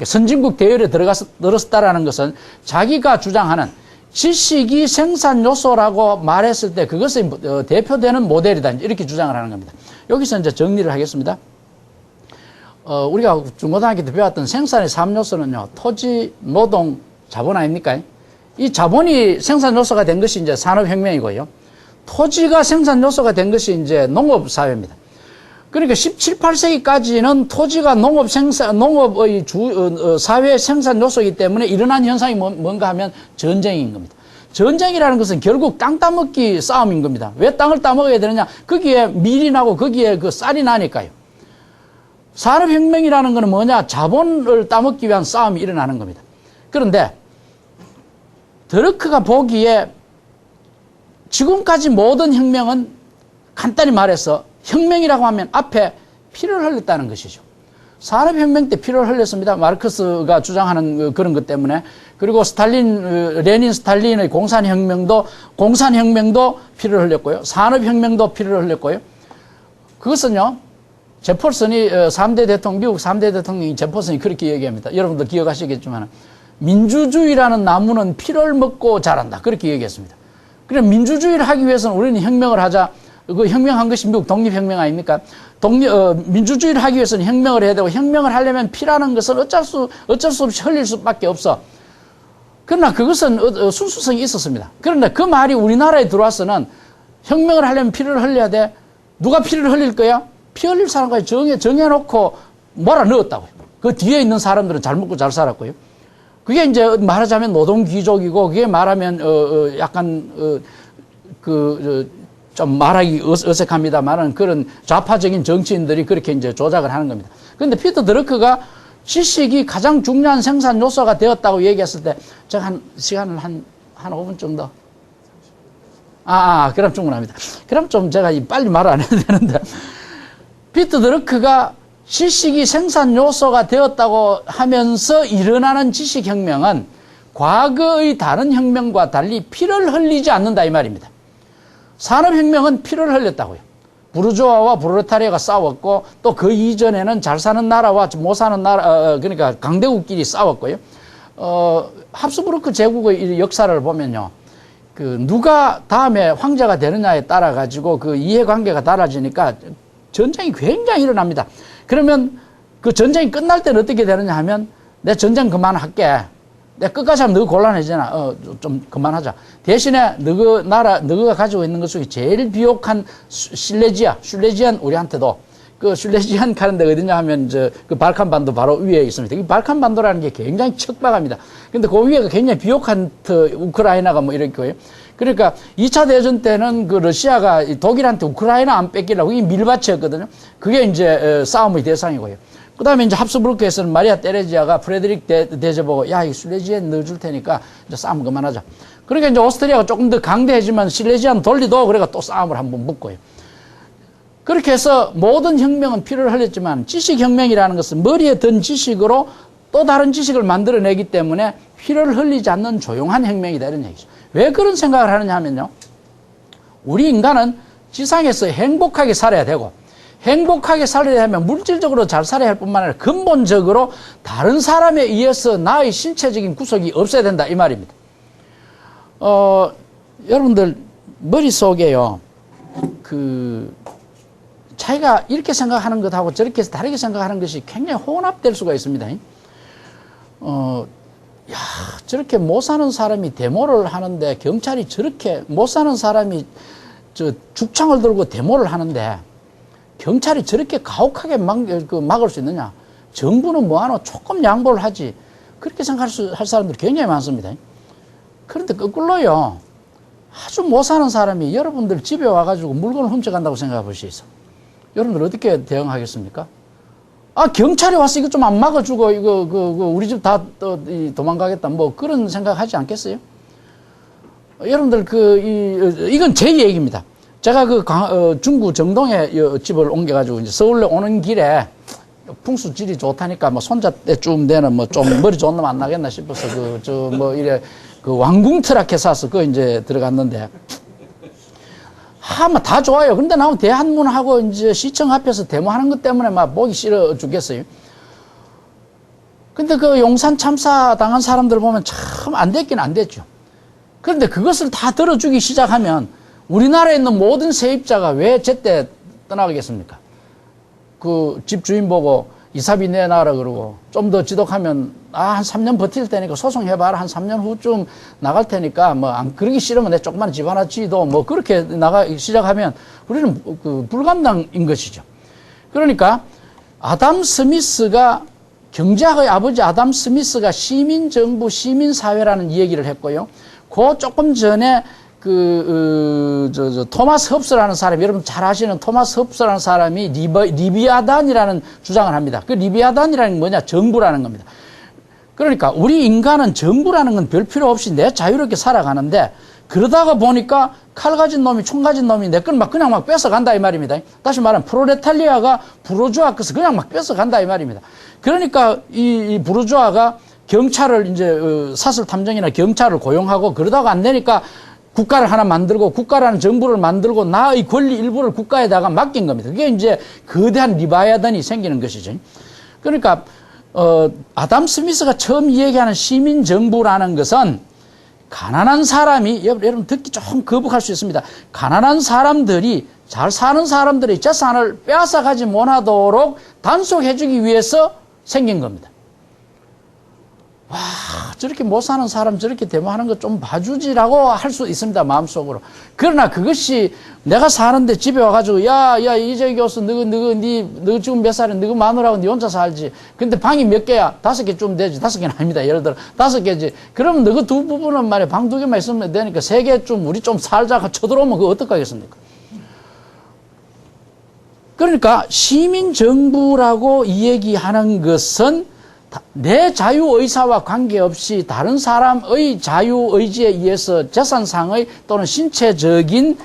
선진국 대열에 들었다라는 것은 자기가 주장하는 지식이 생산 요소라고 말했을 때 그것이 대표되는 모델이다. 이렇게 주장을 하는 겁니다. 여기서 이제 정리를 하겠습니다. 우리가 중고등학교 때 배웠던 생산의 3요소는요, 토지, 노동, 자본 아닙니까? 이 자본이 생산 요소가 된 것이 이제 산업혁명이고요. 토지가 생산 요소가 된 것이 이제 농업사회입니다. 그러니까 17, 18세기까지는 토지가 농업의 사회 생산 요소이기 때문에 일어난 현상이 뭔가 하면 전쟁인 겁니다. 전쟁이라는 것은 결국 땅 따먹기 싸움인 겁니다. 왜 땅을 따먹어야 되느냐? 거기에 밀이 나고 거기에 쌀이 나니까요. 산업혁명이라는 것은 뭐냐? 자본을 따먹기 위한 싸움이 일어나는 겁니다. 그런데 17, 18세기까지는 토지가 농업의 사회 생산 요소이기 때문에 일어난 현상이 뭔가 하면 전쟁인 겁니다. 전쟁이라는 것은 결국 땅 따먹기 싸움인 겁니다. 왜 땅을 따먹어야 되느냐? 거기에 밀이 나고 거기에 쌀이 나니까요. 산업혁명이라는 것은 뭐냐? 자본을 따먹기 위한 싸움이 일어나는 겁니다. 그런데 드러크가 보기에 지금까지 모든 혁명은 간단히 말해서 혁명이라고 하면 앞에 피를 흘렸다는 것이죠. 산업혁명 때 피를 흘렸습니다. 마르크스가 주장하는 그런 것 때문에. 그리고 레닌 스탈린의 공산혁명도 피를 흘렸고요. 산업혁명도 피를 흘렸고요. 그것은요, 제퍼슨이 미국 3대 대통령이 제퍼슨이 그렇게 얘기합니다. 여러분들 기억하시겠지만, 민주주의라는 나무는 피를 먹고 자란다. 그렇게 얘기했습니다. 그럼 민주주의를 하기 위해서는 우리는 혁명을 하자. 그 혁명한 것이 미국 독립혁명 아닙니까? 민주주의를 하기 위해서는 혁명을 해야 되고, 혁명을 하려면 피라는 것은 어쩔 수 없이 흘릴 수밖에 없어. 그러나 그것은 순수성이 있었습니다. 그런데 그 말이 우리나라에 들어와서는 혁명을 하려면 피를 흘려야 돼. 누가 피를 흘릴 거야? 피 흘릴 사람까지 정해놓고 몰아넣었다고요. 그 뒤에 있는 사람들은 잘 먹고 잘 살았고요. 그게 이제 말하자면 노동귀족이고, 그게 말하면 좀 말하기 어색합니다만은 그런 좌파적인 정치인들이 그렇게 이제 조작을 하는 겁니다. 그런데 피터 드러크가 지식이 가장 중요한 생산 요소가 되었다고 얘기했을 때 제가 시간을 한 5분 정도. 그럼 충분합니다. 그럼 좀 제가 빨리 말을 안 해도 되는데. 피터 드러크가 지식이 생산 요소가 되었다고 하면서 일어나는 지식혁명은 과거의 다른 혁명과 달리 피를 흘리지 않는다 이 말입니다. 산업혁명은 피를 흘렸다고요. 부르주아와 프롤레타리아가 싸웠고 또 그 이전에는 잘 사는 나라와 못 사는 나라 그러니까 강대국끼리 싸웠고요. 합스부르크 제국의 역사를 보면요. 누가 다음에 황제가 되느냐에 따라 가지고 그 이해관계가 달라지니까 전쟁이 굉장히 일어납니다. 그러면 그 전쟁이 끝날 때는 어떻게 되느냐 하면 내 전쟁 그만할게. 내가 끝까지 하면 너가 곤란해지잖아. 좀 그만하자. 대신에 너가 가지고 있는 것 중에 제일 비옥한 실레지안 우리한테도 그 실레지안 가는 데가 어디냐 하면 그 발칸반도 바로 위에 있습니다. 이 발칸반도라는 게 굉장히 척박합니다. 근데 그 위에가 굉장히 비옥한 우크라이나가 뭐 이렇고요. 그러니까 2차 대전 때는 그 러시아가 독일한테 우크라이나 안 뺏기려고 이 밀밭이었거든요. 그게 이제 싸움의 대상이고요. 그 다음에 이제 합스부르크에서는 마리아 테레지아가 프레드릭 대제보고 야, 이 실레지안 넣어줄 테니까 이제 싸움 그만하자. 그러니까 이제 오스트리아가 조금 더 강대해지만 실레지안 돌리도 그래가 또 싸움을 한번 묶고요. 그렇게 해서 모든 혁명은 피를 흘렸지만 지식혁명이라는 것은 머리에 든 지식으로 또 다른 지식을 만들어내기 때문에 피를 흘리지 않는 조용한 혁명이다 이런 얘기죠. 왜 그런 생각을 하느냐 하면요. 우리 인간은 지상에서 행복하게 살아야 되고 행복하게 살아야 하면 물질적으로 잘 살아야 할 뿐만 아니라 근본적으로 다른 사람에 의해서 나의 신체적인 구속이 없어야 된다 이 말입니다. 여러분들 머릿속에요. 자기가 이렇게 생각하는 것하고 저렇게 해서 다르게 생각하는 것이 굉장히 혼합될 수가 있습니다. 저렇게 못 사는 사람이 데모를 하는데 경찰이 저렇게 못 사는 사람이 죽창을 들고 데모를 하는데 경찰이 저렇게 가혹하게 막을 수 있느냐? 정부는 뭐하노? 조금 양보를 하지. 그렇게 생각할 사람들이 굉장히 많습니다. 그런데 거꾸로요. 아주 못 사는 사람이 여러분들 집에 와가지고 물건을 훔쳐간다고 생각해 보시죠. 여러분들 어떻게 대응하겠습니까? 경찰이 와서 이거 좀 안 막아주고, 우리 집 다 도망가겠다. 뭐 그런 생각 하지 않겠어요? 여러분들 이건 제 얘기입니다. 제가 중구 정동에 집을 옮겨가지고 이제 서울에 오는 길에 풍수질이 좋다니까 뭐 손자 때쯤 되는 뭐 좀 머리 좋은 놈 안 나겠나 싶어서 왕궁 트럭에 사서 이제 들어갔는데 다 좋아요. 근데 나는 대한문하고 이제 시청 앞에서 데모하는 것 때문에 막 보기 싫어 죽겠어요. 근데 용산 참사 당한 사람들 보면 참 안 됐긴 안 됐죠. 그런데 그것을 다 들어주기 시작하면 우리나라에 있는 모든 세입자가 왜 제때 떠나가겠습니까? 집 주인 보고 이사비 내놔라 그러고 좀 더 지독하면 한 3년 버틸 테니까 소송해봐라 한 3년 후쯤 나갈 테니까 뭐 안 그러기 싫으면 내 조그만 집 하나 지도 뭐 그렇게 나가기 시작하면 우리는 불감당인 것이죠. 그러니까 경제학의 아버지 아담 스미스가 시민정부, 시민사회라는 얘기를 했고요. 조금 전에 토마스 흡스라는 사람이, 여러분 잘 아시는 토마스 흡스라는 사람이 리비아단이라는 주장을 합니다. 리비아단이라는 게 뭐냐? 정부라는 겁니다. 그러니까 우리 인간은 정부라는 건 별 필요 없이 내 자유롭게 살아가는데 그러다가 보니까 칼 가진 놈이 총 가진 놈이 내 걸 막 그냥 막 뺏어간다 이 말입니다. 다시 말하면 프로레탈리아가 부르주아 것을 그냥 막 뺏어간다 이 말입니다. 그러니까 이 부르주아가 경찰을 이제 사설 탐정이나 경찰을 고용하고 그러다가 안 되니까 국가를 하나 만들고 국가라는 정부를 만들고 나의 권리 일부를 국가에다가 맡긴 겁니다. 그게 이제 거대한 리바이아단이 생기는 것이죠. 그러니까 아담 스미스가 처음 얘기하는 시민 정부라는 것은 가난한 사람이 여러분 듣기 좀 거북할 수 있습니다. 가난한 사람들이 잘 사는 사람들의 재산을 빼앗아가지 못하도록 단속해주기 위해서 생긴 겁니다. 와, 저렇게 못 사는 사람 저렇게 데모하는 거 좀 봐주지라고 할 수 있습니다, 마음속으로. 그러나 그것이 내가 사는데 집에 와가지고, 야, 이재 교수, 너 지금 몇 살이야? 너 마누라하고 니 혼자 살지. 근데 방이 몇 개야? 5개 좀 되지. 5개는 아닙니다. 예를 들어, 5개지. 그러면 너 그 두 부분은 말이야, 방 2개만 있으면 되니까 3개쯤 우리 좀 살자가 쳐들어오면 그거 어떡하겠습니까? 그러니까 시민정부라고 이야기하는 것은 내 자유의사와 관계없이 다른 사람의 자유의지에 의해서 재산상의 또는 신체적인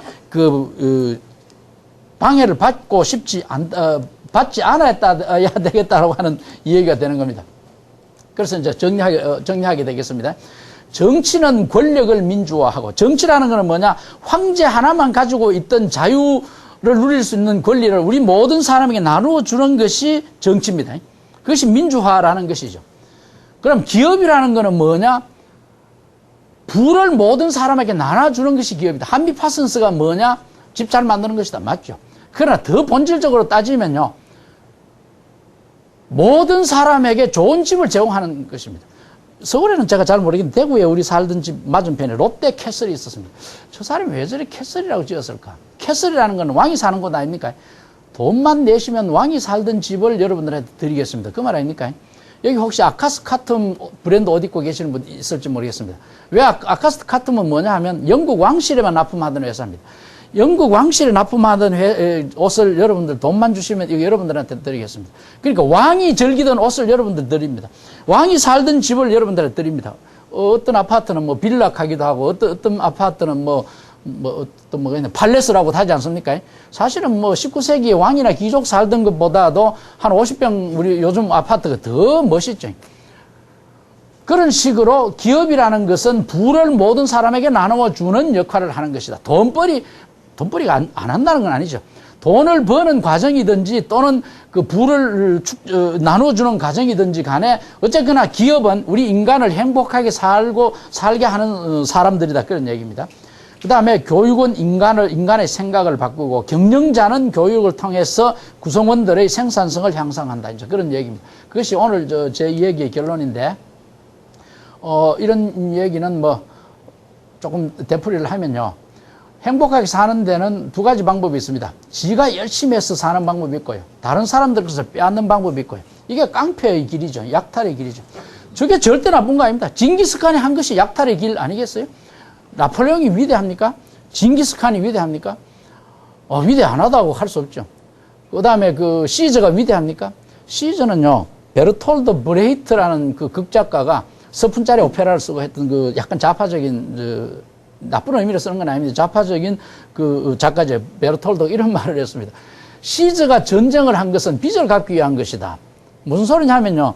방해를 받고 받지 않아야 되겠다라고 하는 이야기가 되는 겁니다. 그래서 이제 정리하게 되겠습니다. 정치는 권력을 민주화하고, 정치라는 것은 뭐냐? 황제 하나만 가지고 있던 자유를 누릴 수 있는 권리를 우리 모든 사람에게 나누어 주는 것이 정치입니다. 그것이 민주화라는 것이죠. 그럼 기업이라는 것은 뭐냐? 부를 모든 사람에게 나눠주는 것이 기업이다. 한미 파슨스가 뭐냐? 집 잘 만드는 것이다. 맞죠? 그러나 더 본질적으로 따지면요, 모든 사람에게 좋은 집을 제공하는 것입니다. 서울에는 제가 잘 모르겠는데 대구에 우리 살던 집 맞은편에 롯데 캐슬이 있었습니다. 저 사람이 왜 저리 캐슬이라고 지었을까? 캐슬이라는 건 왕이 사는 곳 아닙니까? 돈만 내시면 왕이 살던 집을 여러분들한테 드리겠습니다. 그 말 아닙니까? 여기 혹시 아카스 카툼 브랜드 옷 입고 계시는 분 있을지 모르겠습니다. 왜 아카스 카툼은 뭐냐 하면 영국 왕실에만 납품하던 회사입니다. 영국 왕실에 납품하던 옷을 여러분들 돈만 주시면 이거 여러분들한테 드리겠습니다. 그러니까 왕이 즐기던 옷을 여러분들 드립니다. 왕이 살던 집을 여러분들한테 드립니다. 어떤 아파트는 뭐 빌라 가기도 하고 어떤 아파트는 어떤 팔레스라고 하지 않습니까? 사실은 19세기에 왕이나 귀족 살던 것보다도 한 50평 우리 요즘 아파트가 더 멋있죠. 그런 식으로 기업이라는 것은 부를 모든 사람에게 나누어 주는 역할을 하는 것이다. 돈벌이가 안 한다는 건 아니죠. 돈을 버는 과정이든지 또는 그 부를 나누어 주는 과정이든지 간에 어쨌거나 기업은 우리 인간을 행복하게 살게 하는 사람들이다. 그런 얘기입니다. 그 다음에 교육은 인간의 생각을 바꾸고 경영자는 교육을 통해서 구성원들의 생산성을 향상한다. 이제 그런 얘기입니다. 그것이 오늘 제 이야기의 결론인데, 이런 얘기는 조금 되풀이를 하면요. 행복하게 사는 데는 2가지 방법이 있습니다. 지가 열심히 해서 사는 방법이 있고요. 다른 사람들 것을 빼앗는 방법이 있고요. 이게 깡패의 길이죠. 약탈의 길이죠. 저게 절대 나쁜 거 아닙니다. 징기스칸이 한 것이 약탈의 길 아니겠어요? 나폴레옹이 위대합니까? 징기스칸이 위대합니까? 위대 안 하다고 할 수 없죠. 그 다음에 시저가 위대합니까? 시저는요, 베르톨드 브레히트라는 그 극작가가 서푼짜리 오페라를 쓰고 했던 약간 좌파적인, 나쁜 의미로 쓰는 건 아닙니다. 좌파적인 작가죠. 베르톨드가 이런 말을 했습니다. 시저가 전쟁을 한 것은 빚을 갚기 위한 것이다. 무슨 소리냐면요.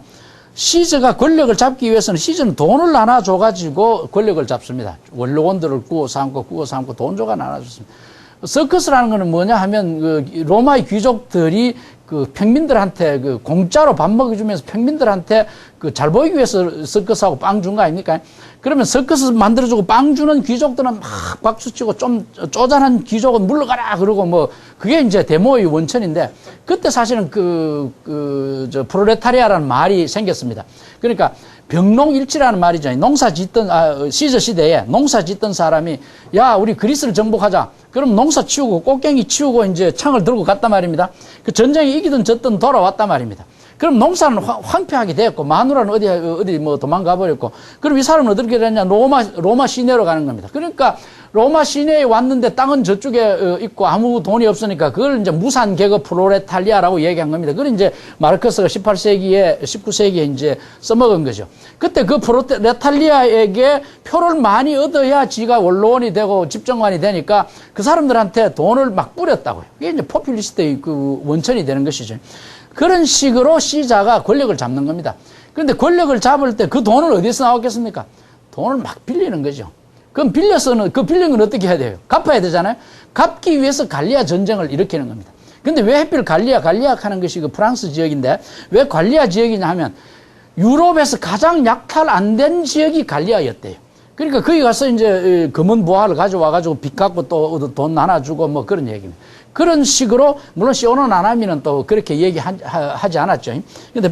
시저가 권력을 잡기 위해서는 시저는 돈을 나눠줘가지고 권력을 잡습니다. 원로원들을 구워 삼고 돈 줘가 나눠줬습니다. 서커스라는 거는 뭐냐 하면 로마의 귀족들이 평민들한테 공짜로 밥 먹여주면서 평민들한테 잘 보이기 위해서 서커스하고 빵 준 거 아닙니까? 그러면 서커스 만들어주고 빵 주는 귀족들은 막 박수치고 좀 쪼잔한 귀족은 물러가라 그러고 그게 이제 데모의 원천인데, 그때 사실은 프롤레타리아라는 말이 생겼습니다. 그러니까 병농일치라는 말이죠. 시저 시대에 농사 짓던 사람이, 야, 우리 그리스를 정복하자. 그럼 농사 치우고 꽃갱이 치우고 이제 창을 들고 갔단 말입니다. 그 전쟁에 이기든 졌든 돌아왔단 말입니다. 그럼 농사는 황폐하게 되었고, 마누라는 어디 도망가 버렸고, 그럼 이 사람은 어떻게 되냐? 로마 시내로 가는 겁니다. 그러니까 로마 시내에 왔는데 땅은 저쪽에 있고 아무 돈이 없으니까 그걸 이제 무산 계급 프로레탈리아라고 얘기한 겁니다. 그걸 이제 마르크스가 19세기에 이제 써먹은 거죠. 그때 그 프로레탈리아에게 표를 많이 얻어야 지가 원로원이 되고 집정관이 되니까 그 사람들한테 돈을 막 뿌렸다고요. 이게 이제 포퓰리스트의 그 원천이 되는 것이죠. 그런 식으로 시자가 권력을 잡는 겁니다. 그런데 권력을 잡을 때 그 돈을 어디서 나왔겠습니까? 돈을 막 빌리는 거죠. 그럼 빌려서는, 그 빌린 건 어떻게 해야 돼요? 갚아야 되잖아요? 갚기 위해서 갈리아 전쟁을 일으키는 겁니다. 근데 왜 하필 갈리아 하는 것이 그 프랑스 지역인데, 왜 갈리아 지역이냐 하면, 유럽에서 가장 약탈 안 된 지역이 갈리아였대요. 그러니까 거기 가서 이제 금은 부하를 가져와가지고 빚 갚고 또 돈 나눠주고 뭐 그런 얘기입니다. 그런 식으로, 물론 시오노 나나미는 또 그렇게 얘기하지 않았죠. 근데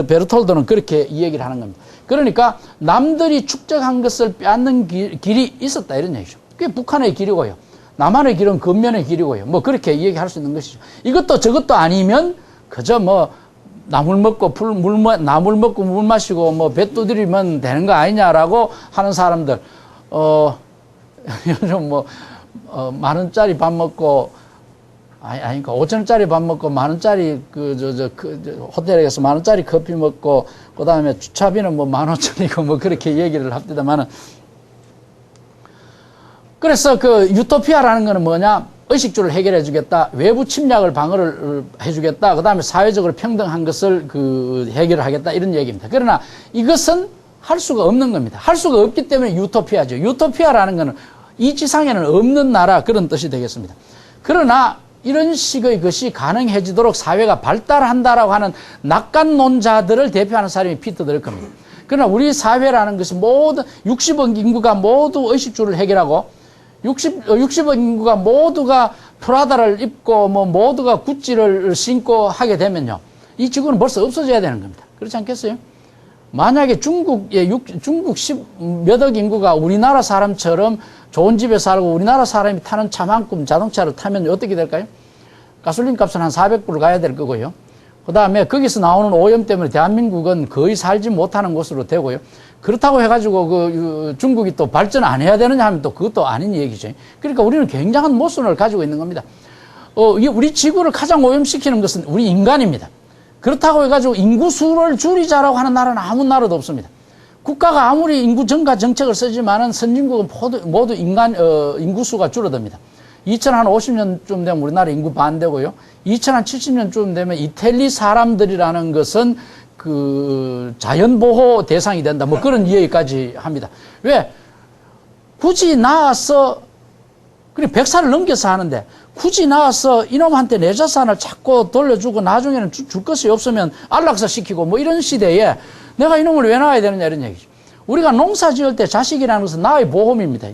베르톨도는 그렇게 얘기를 하는 겁니다. 그러니까 남들이 축적한 것을 빼앗는 길이 있었다 이런 얘기죠. 그게 북한의 길이고요. 남한의 길은 근면의 길이고요. 뭐 그렇게 얘기할 수 있는 것이죠. 이것도 저것도 아니면 그저 뭐 나물 먹고 나물 먹고 물 마시고 뭐 배 두드리면 되는 거 아니냐라고 하는 사람들. 요즘 뭐 10,000원짜리 밥 먹고 그러니까 5,000원짜리 밥 먹고 10,000원짜리 호텔에 가서 10,000원짜리 커피 먹고 그 다음에 주차비는 뭐 15,000원이고 뭐 그렇게 얘기를 합니다만은, 그래서 그 유토피아라는 거는 뭐냐? 의식주를 해결해 주겠다. 외부 침략을 방어를 해 주겠다. 그 다음에 사회적으로 평등한 것을 해결을 하겠다. 이런 얘기입니다. 그러나 이것은 할 수가 없는 겁니다. 할 수가 없기 때문에 유토피아죠. 유토피아라는 거는 이 지상에는 없는 나라, 그런 뜻이 되겠습니다. 그러나 이런 식의 것이 가능해지도록 사회가 발달한다라고 하는 낙관론자들을 대표하는 사람이 피터 드러커입니다. 그러나 우리 사회라는 것이 모두 60억 인구가 모두 의식주를 해결하고 60억 인구가 모두가 프라다를 입고 뭐 모두가 구찌를 신고 하게 되면요, 이 지구는 벌써 없어져야 되는 겁니다. 그렇지 않겠어요? 만약에 중국 10몇억 인구가 우리나라 사람처럼 좋은 집에 살고 우리나라 사람이 타는 차만큼 자동차를 타면 어떻게 될까요? 가솔린 값은 한 400불 가야 될 거고요. 그 다음에 거기서 나오는 오염 때문에 대한민국은 거의 살지 못하는 곳으로 되고요. 그렇다고 해가지고 중국이 또 발전 안 해야 되느냐 하면 또 그것도 아닌 얘기죠. 그러니까 우리는 굉장한 모순을 가지고 있는 겁니다. 우리 지구를 가장 오염시키는 것은 우리 인간입니다. 그렇다고 해가지고 인구수를 줄이자라고 하는 나라는 아무 나라도 없습니다. 국가가 아무리 인구 증가 정책을 쓰지만은 선진국은 모두 인구수가 줄어듭니다. 2050년쯤 되면 우리나라 인구 반 되고요. 2070년쯤 되면 이탈리 사람들이라는 것은 자연보호 대상이 된다. 뭐 그런 얘기까지 합니다. 왜? 굳이 나와서, 그래, 100살을 넘겨서 하는데, 굳이 나와서 이놈한테 내 자산을 자꾸 돌려주고 나중에는 줄 것이 없으면 안락사 시키고 뭐 이런 시대에 내가 이놈을 왜 낳아야 되느냐 이런 얘기죠. 우리가 농사 지을 때 자식이라는 것은 나의 보험입니다.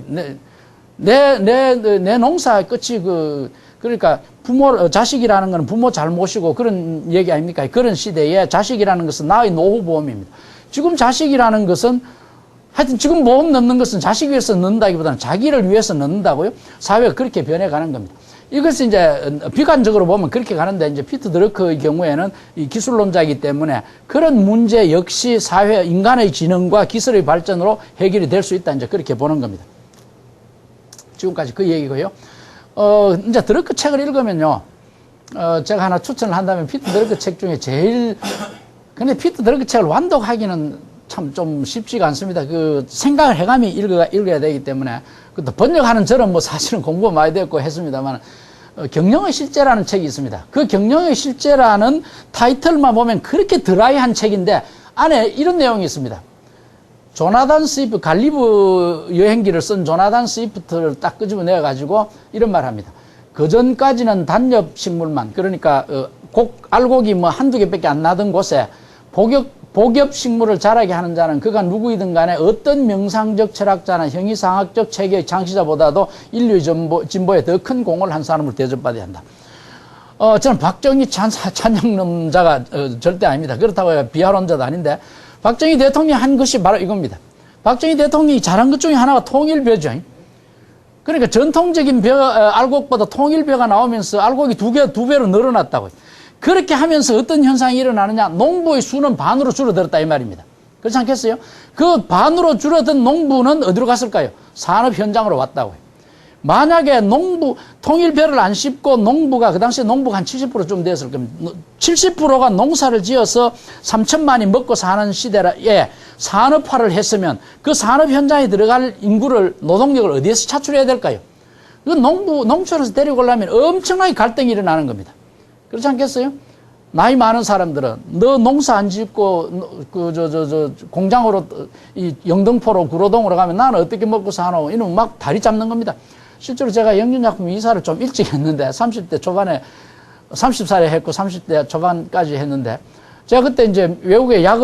내 농사의 끝이 그러니까 자식이라는 것은 부모 잘 모시고 그런 얘기 아닙니까? 그런 시대에 자식이라는 것은 나의 노후보험입니다. 지금 자식이라는 것은 하여튼 지금 보험 넣는 것은 자식 위해서 넣는다기보다는 자기를 위해서 넣는다고요? 사회가 그렇게 변해가는 겁니다. 이것은 이제 비관적으로 보면 그렇게 가는데, 이제 피터 드러커의 경우에는 이 기술론자이기 때문에 그런 문제 역시 인간의 지능과 기술의 발전으로 해결이 될 수 있다. 이제 그렇게 보는 겁니다. 지금까지 그 얘기고요. 이제 드러커 책을 읽으면요, 제가 하나 추천을 한다면 피터 드러커 책 중에 근데 피터 드러커 책을 완독하기는 참 좀 쉽지가 않습니다. 생각을 해가며 읽어야 되기 때문에. 또 번역하는 저는 뭐 사실은 공부 많이 됐고 했습니다만, 경영의 실제라는 책이 있습니다. 그 경영의 실제라는 타이틀만 보면 그렇게 드라이한 책인데 안에 이런 내용이 있습니다. 조나단 스위프트, 갈리브 여행기를 쓴 조나단 스위프트를 딱 끄집어내가지고 이런 말 합니다. 그전까지는 단엽식물만, 그러니까 알곡이 뭐 한두 개밖에 안 나던 곳에 복엽식물을 자라게 하는 자는 그가 누구이든 간에 어떤 명상적 철학자나 형이상학적 체계의 창시자보다도 인류의 진보에 더 큰 공을 한 사람을 대접받아야 한다. 저는 박정희 찬양론자가 절대 아닙니다. 그렇다고 해서 비하론자도 아닌데, 박정희 대통령이 한 것이 바로 이겁니다. 박정희 대통령이 잘한 것 중에 하나가 통일벼죠. 그러니까 전통적인 알곡보다 통일벼가 나오면서 알곡이 두 배로 늘어났다고요. 그렇게 하면서 어떤 현상이 일어나느냐? 농부의 수는 반으로 줄어들었다 이 말입니다. 그렇지 않겠어요? 그 반으로 줄어든 농부는 어디로 갔을까요? 산업 현장으로 왔다고요. 만약에 농부, 통일벼를 안 씹고 농부가, 그 당시에 농부가 한 70%좀 됐을 겁니다. 70%가 농사를 지어서 3천만이 먹고 사는 시대에 산업화를 했으면 그 산업 현장에 들어갈 인구를, 노동력을 어디에서 차출해야 될까요? 그 농촌에서 데리고 오려면 엄청나게 갈등이 일어나는 겁니다. 그렇지 않겠어요? 나이 많은 사람들은 너 농사 안 짓고 공장으로 이 영등포로 구로동으로 가면 나는 어떻게 먹고 사노? 이러면 막 다리 잡는 겁니다. 실제로 제가 영준약품 이사를 좀 일찍 했는데 30대 초반에 30살에 했고 30대 초반까지 했는데 제가 그때 이제 외국에 약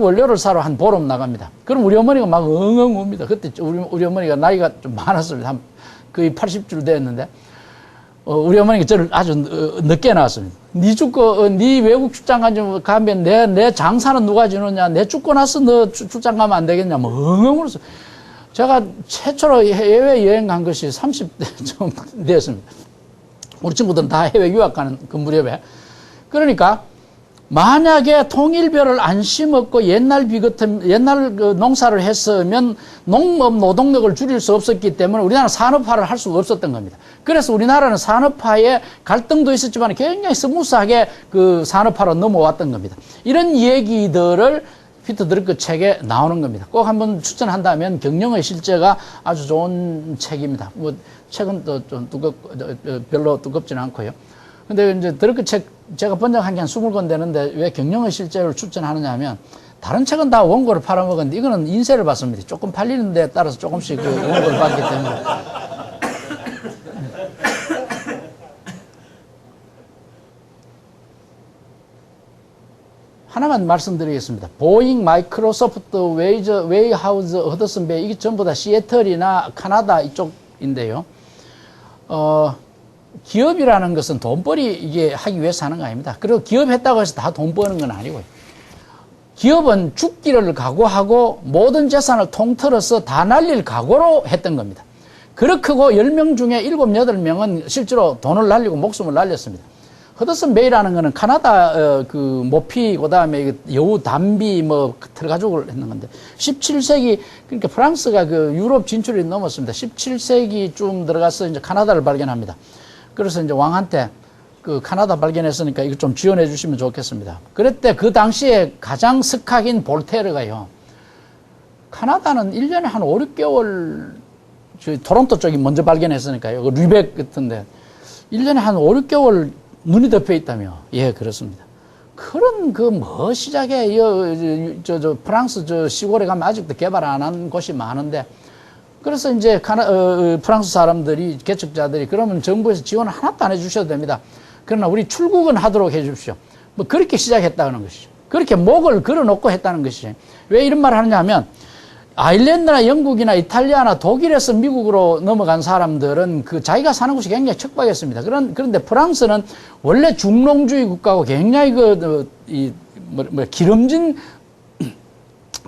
원료를 사러 한 보름 나갑니다. 그럼 우리 어머니가 막 엉엉 웁니다. 그때 우리 어머니가 나이가 좀 많았습니다. 한 거의 80줄 됐는데 우리 어머니가 저를 아주 늦게 나왔습니다. 니 죽고, 니 외국 출장 가면 내 장사는 누가 지느냐? 내 죽고 나서 너 출장 가면 안 되겠냐? 뭐, 엉엉 울었어요. 제가 최초로 해외 여행 간 것이 30대 좀 되었습니다. 우리 친구들은 다 해외 유학 가는 그 무렵에. 그러니까, 만약에 통일벼를 안 심었고 옛날 그 농사를 했으면 농업 노동력을 줄일 수 없었기 때문에 우리나라는 산업화를 할 수가 없었던 겁니다. 그래서 우리나라는 산업화에 갈등도 있었지만 굉장히 스무스하게 그 산업화로 넘어왔던 겁니다. 이런 얘기들을 피터 드러크 책에 나오는 겁니다. 꼭 한번 추천한다면 경영의 실제가 아주 좋은 책입니다. 뭐 책은 또 좀 별로 두껍지는 않고요. 근데 이제 드러크 책 제가 번역한 게 한 20권 되는데 왜 경영의 실제를 추천하느냐 하면 다른 책은 다 원고를 팔아먹었는데 이거는 인쇄를 받습니다. 조금 팔리는 데 따라서 조금씩 그 원고를 받기 때문에. 하나만 말씀드리겠습니다. 보잉, 마이크로소프트, 웨이하우즈, 허드슨 베이 이게 전부 다 시애틀이나 카나다 이쪽인데요. 기업이라는 것은 돈벌이 이게 하기 위해서 하는 거 아닙니다. 그리고 기업했다고 해서 다 돈 버는 건 아니고요. 기업은 죽기를 각오하고 모든 재산을 통틀어서 다 날릴 각오로 했던 겁니다. 그렇고 10명 중에 7, 8명은 실제로 돈을 날리고 목숨을 날렸습니다. 허드슨 베이라는 거는 카나다 그 모피 그다음에 여우 담비 뭐 들어가지고 했는 건데 17세기 그러니까 프랑스가 그 유럽 진출이 넘었습니다. 17세기쯤 들어가서 이제 카나다를 발견합니다. 그래서 이제 왕한테 그 카나다 발견했으니까 이거 좀 지원해 주시면 좋겠습니다. 그랬대 그 당시에 가장 석학인 볼테르가요. 카나다는 1년에 한 5, 6개월 토론토 쪽이 먼저 발견했으니까요. 그 류벡 같은데 1년에 한 5, 6개월 눈이 덮여 있다며. 예, 그렇습니다. 그런 시작에 프랑스 시골에 가면 아직도 개발 안 한 곳이 많은데 그래서 이제 프랑스 사람들이 개척자들이 그러면 정부에서 지원을 하나도 안 해주셔도 됩니다. 그러나 우리 출국은 하도록 해주십시오. 뭐 그렇게 시작했다는 것이죠. 그렇게 목을 걸어놓고 했다는 것이죠. 왜 이런 말을 하느냐 하면 아일랜드나 영국이나 이탈리아나 독일에서 미국으로 넘어간 사람들은 그 자기가 사는 곳이 굉장히 척박했습니다. 그런데 프랑스는 원래 중농주의 국가고 굉장히 기름진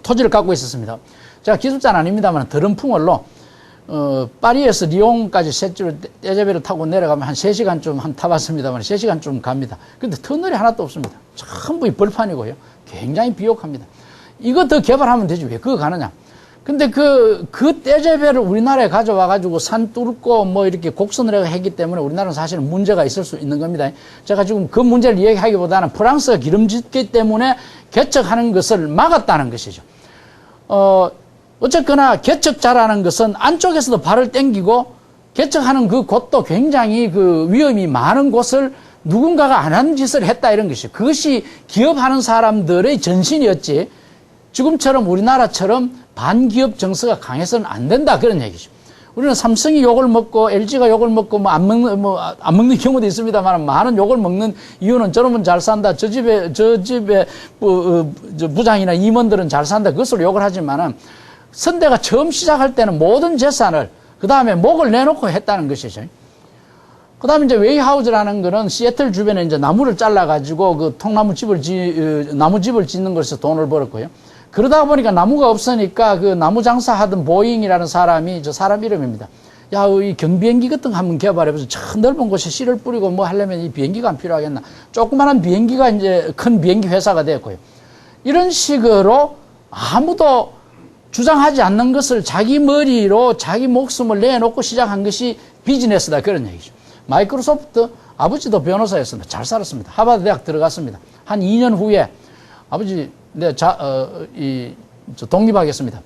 토지를 갖고 있었습니다. 제가 기술자는 아닙니다만 들은 풍월로 파리에서 리옹까지 셋째로 떼제배를 타고 내려가면 한 3시간쯤 타봤습니다만 3시간쯤 갑니다. 그런데 터널이 하나도 없습니다. 전부 벌판이고요. 굉장히 비옥합니다. 이거 더 개발하면 되지 왜 그거 가느냐. 근데 그 떼제배를 우리나라에 가져와가지고 산 뚫고 뭐 이렇게 곡선을 했기 때문에 우리나라는 사실은 문제가 있을 수 있는 겁니다. 제가 지금 그 문제를 이야기하기보다는 프랑스가 기름짓기 때문에 개척하는 것을 막았다는 것이죠. 어쨌거나 개척자라는 것은 안쪽에서도 발을 땡기고 개척하는 그 곳도 굉장히 그 위험이 많은 곳을 누군가가 안 한 짓을 했다 이런 것이죠. 그것이 기업하는 사람들의 전신이었지 지금처럼 우리나라처럼 반기업 정서가 강해서는 안 된다 그런 얘기죠. 우리는 삼성이 욕을 먹고 LG가 욕을 먹고 안 먹는 경우도 있습니다만 많은 욕을 먹는 이유는 저놈은 잘 산다. 저 집에 부장이나 임원들은 잘 산다. 그것으로 욕을 하지만은 선대가 처음 시작할 때는 모든 재산을 그 다음에 목을 내놓고 했다는 것이죠. 그 다음에 이제 웨이하우즈라는 거는 시애틀 주변에 이제 나무를 잘라가지고 그 나무집을 짓는 것에서 돈을 벌었고요. 그러다 보니까 나무가 없으니까 그 나무 장사하던 보잉이라는 사람이 저 사람 이름입니다. 야, 이 경비행기 같은 거 한번 개발해보세요. 참 넓은 곳에 씨를 뿌리고 뭐 하려면 이 비행기가 안 필요하겠나. 조그만한 비행기가 이제 큰 비행기 회사가 됐고요. 이런 식으로 아무도 주장하지 않는 것을 자기 머리로 자기 목숨을 내놓고 시작한 것이 비즈니스다. 그런 얘기죠. 마이크로소프트 아버지도 변호사였습니다. 잘 살았습니다. 하버드 대학 들어갔습니다. 한 2년 후에 아버지, 독립하겠습니다.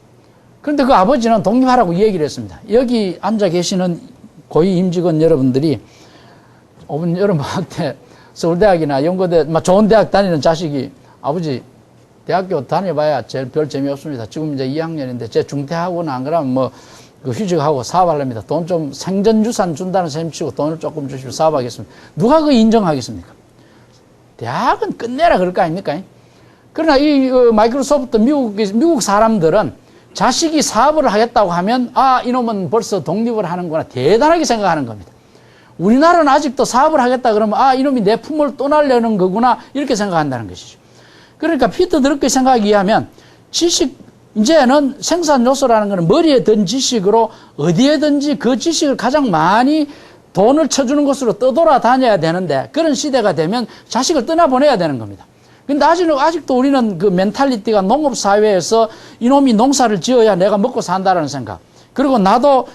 그런데 그 아버지는 독립하라고 얘기를 했습니다. 여기 앉아 계시는 고위 임직원 여러분들이 오늘 여름방학 때 서울대학이나 연고대, 좋은 대학 다니는 자식이 아버지, 대학교 다녀봐야 제일 별 재미없습니다. 지금 이제 2학년인데 제 중퇴하고는 안 그러면 휴직하고 사업하렵니다. 돈 좀 생전유산 준다는 셈 치고 돈을 조금 주시고 사업하겠습니다. 누가 그거 인정하겠습니까? 대학은 끝내라 그럴 거 아닙니까? 그러나 이 마이크로소프트 미국 사람들은 자식이 사업을 하겠다고 하면 이놈은 벌써 독립을 하는구나 대단하게 생각하는 겁니다. 우리나라는 아직도 사업을 하겠다 그러면 이놈이 내 품을 떠나려는 거구나 이렇게 생각한다는 것이죠. 그러니까 피터 드러크의 생각에 의하면 이제는 생산 요소라는 것은 머리에 든 지식으로 어디에든지 그 지식을 가장 많이 돈을 쳐주는 곳으로 떠돌아다녀야 되는데 그런 시대가 되면 자식을 떠나보내야 되는 겁니다. 근데 아직도 우리는 그 멘탈리티가 농업사회에서 이놈이 농사를 지어야 내가 먹고 산다라는 생각. 그리고 나도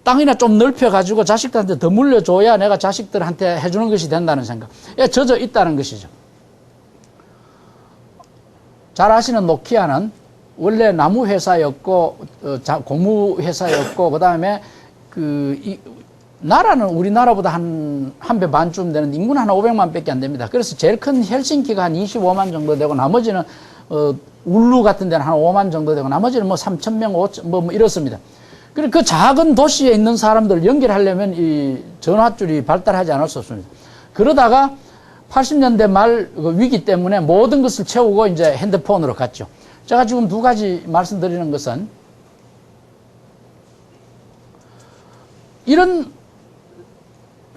땅이나 좀 넓혀가지고 자식들한테 더 물려줘야 내가 자식들한테 해주는 것이 된다는 생각에 젖어 있다는 것이죠. 잘 아시는 노키아는 원래 나무 회사였고, 고무 회사였고, 그 다음에 나라는 우리나라보다 한 배 반쯤 되는 인구는 한 500만 밖에 안 됩니다. 그래서 제일 큰 헬싱키가 한 25만 정도 되고, 나머지는, 울루 같은 데는 한 5만 정도 되고, 나머지는 3,000명, 5,000, 이렇습니다. 그리고 그 작은 도시에 있는 사람들을 연결하려면 이 전화줄이 발달하지 않을 수 없습니다. 그러다가 80년대 말 위기 때문에 모든 것을 채우고 이제 핸드폰으로 갔죠. 제가 지금 두 가지 말씀드리는 것은 이런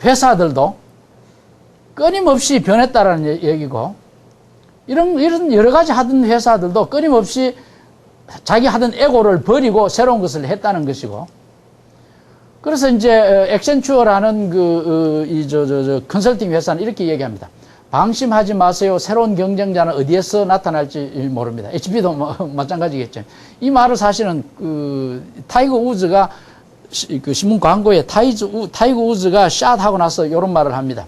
회사들도 끊임없이 변했다라는 얘기고 이런 여러 가지 하던 회사들도 끊임없이 자기 하던 에고를 버리고 새로운 것을 했다는 것이고 그래서 이제 액센추어라는 컨설팅 회사는 이렇게 얘기합니다. 방심하지 마세요. 새로운 경쟁자는 어디에서 나타날지 모릅니다. HP도 마찬가지겠죠. 이 말을 사실은 타이거 우즈가 신문 광고에 타이거 우즈가 샷하고 나서 이런 말을 합니다.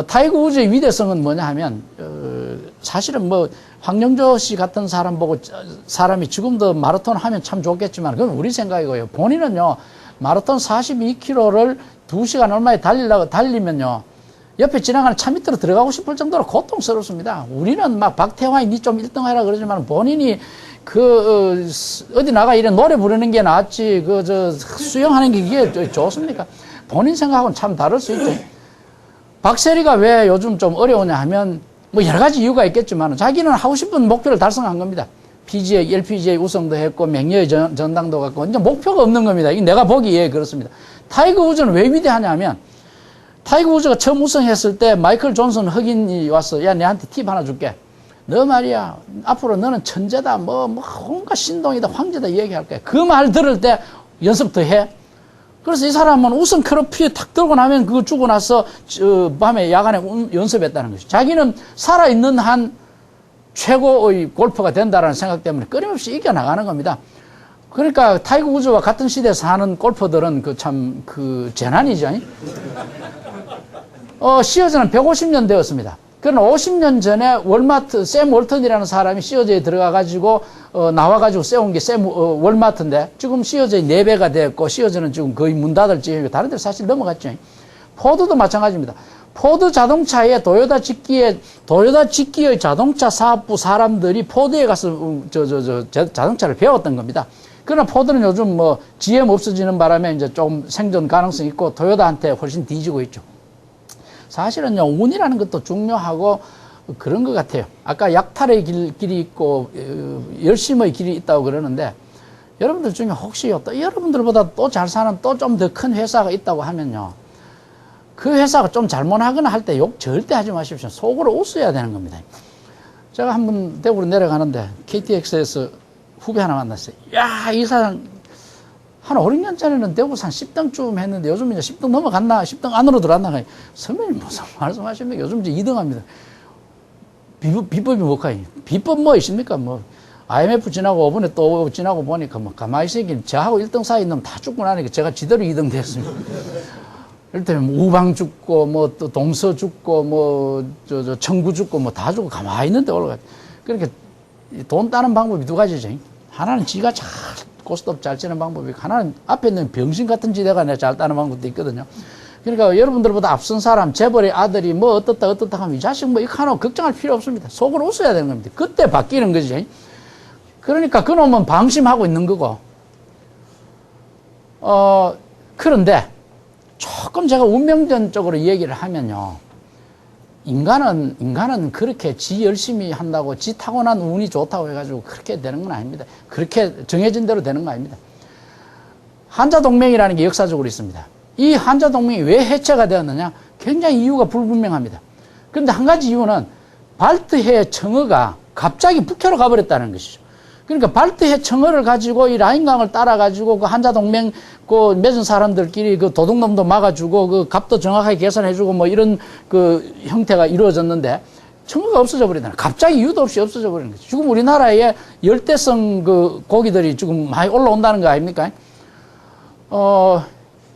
타이거 우즈의 위대성은 뭐냐 하면 사실은 황영조 씨 같은 사람 보고 사람이 지금도 마라톤 하면 참 좋겠지만 그건 우리 생각이고요. 본인은요 마라톤 42km를 2시간 얼마에 달리면요 옆에 지나가는 차 밑으로 들어가고 싶을 정도로 고통스럽습니다. 우리는 막 박태환이 니 좀 1등 하라 그러지만 본인이 어디 나가 이래 노래 부르는 게 낫지 수영하는 게 이게 좋습니까? 본인 생각하고는 참 다를 수 있죠. 박세리가 왜 요즘 좀 어려우냐 하면 여러 가지 이유가 있겠지만 자기는 하고 싶은 목표를 달성한 겁니다. PGA, LPGA 우승도 했고 맹렬히 전당도 갔고 이제 목표가 없는 겁니다. 이게 내가 보기에 그렇습니다. 타이거 우즈는 왜 위대하냐면 타이거 우즈가 처음 우승했을 때 마이클 존슨 흑인이 와서 야 내한테 팁 하나 줄게. 너 말이야 앞으로 너는 천재다 온갖 신동이다 황제다 얘기할 거야. 그 말 들을 때 연습 더 해. 그래서 이 사람은 우승 트로피에 탁 들고 나면 그거 주고 나서 밤에 야간에 연습했다는 것이죠. 자기는 살아있는 한 최고의 골퍼가 된다라는 생각 때문에 끊임없이 이겨나가는 겁니다. 그러니까 타이거 우즈와 같은 시대에 사는 골퍼들은 재난이죠. 시어즈는 150년 되었습니다. 그러나 50년 전에 샘 월턴이라는 사람이 시어즈에 들어가가지고, 나와가지고 세운 게 월마트인데, 지금 시어즈의 4배가 됐고, 시어즈는 지금 거의 문 닫을 지경이고, 다른 데로 사실 넘어갔죠. 포드도 마찬가지입니다. 포드 자동차에 도요타 직기의 자동차 사업부 사람들이 포드에 가서, 자동차를 배웠던 겁니다. 그러나 포드는 요즘 GM 없어지는 바람에 이제 좀 생존 가능성이 있고, 토요타한테 훨씬 뒤지고 있죠. 사실은요, 운이라는 것도 중요하고 그런 것 같아요. 아까 약탈의 길이 있고, 열심의 길이 있다고 그러는데, 여러분들 중에 혹시 또 여러분들보다 또 잘 사는 또 좀 더 큰 회사가 있다고 하면요. 그 회사가 좀 잘못하거나 할 때 욕 절대 하지 마십시오. 속으로 웃어야 되는 겁니다. 제가 한번 대구로 내려가는데, KTX에서 후배 하나 만났어요. 야, 이 사람, 한 5, 6년 전에는 대구산 10등쯤 했는데 요즘 이제 10등 넘어갔나? 10등 안으로 들어왔나? 선배님 무슨 말씀하십니까? 요즘 이제 2등 합니다. 비법이 뭘까요? 비법 뭐 있습니까? IMF 지나고 5분에 또 지나고 보니까 뭐 가만히 있으니 저하고 1등 사이 있는 다 죽고 나니까 제가 지대로 2등 됐습니다. 이를테면 우방 죽고 뭐 또 동서 죽고 뭐 저 청구 죽고 뭐 다 죽고 가만히 있는데 올라가. 그러니까 돈 따는 방법이 두 가지죠. 하나는 지가 잘 고스톱 잘 치는 방법이고 하나는 앞에 있는 병신 같은 지대가 내가 잘 따는 방법도 있거든요. 그러니까 여러분들보다 앞선 사람, 재벌의 아들이 뭐 어떻다 하면 이 자식 뭐 이거 하나 걱정할 필요 없습니다. 속으로 웃어야 되는 겁니다. 그때 바뀌는 거죠. 그러니까 그놈은 방심하고 있는 거고. 그런데 조금 제가 운명전적으로 얘기를 하면요. 인간은 그렇게 지 열심히 한다고 지 타고난 운이 좋다고 해가지고 그렇게 되는 건 아닙니다. 그렇게 정해진 대로 되는 거 아닙니다. 한자동맹이라는 게 역사적으로 있습니다. 이 한자동맹이 왜 해체가 되었느냐? 굉장히 이유가 불분명합니다. 그런데 한 가지 이유는 발트해 청어가 갑자기 북해로 가버렸다는 것이죠. 그러니까 발트해 청어를 가지고 이 라인강을 따라가지고 그 한자동맹 그 맺은 사람들끼리 그 도둑놈도 막아주고 그 값도 정확하게 계산해주고 뭐 이런 그 형태가 이루어졌는데 청어가 없어져 버리잖아요. 갑자기 이유도 없이 없어져 버리는 거죠. 지금 우리나라에 열대성 그 고기들이 지금 많이 올라온다는 거 아닙니까?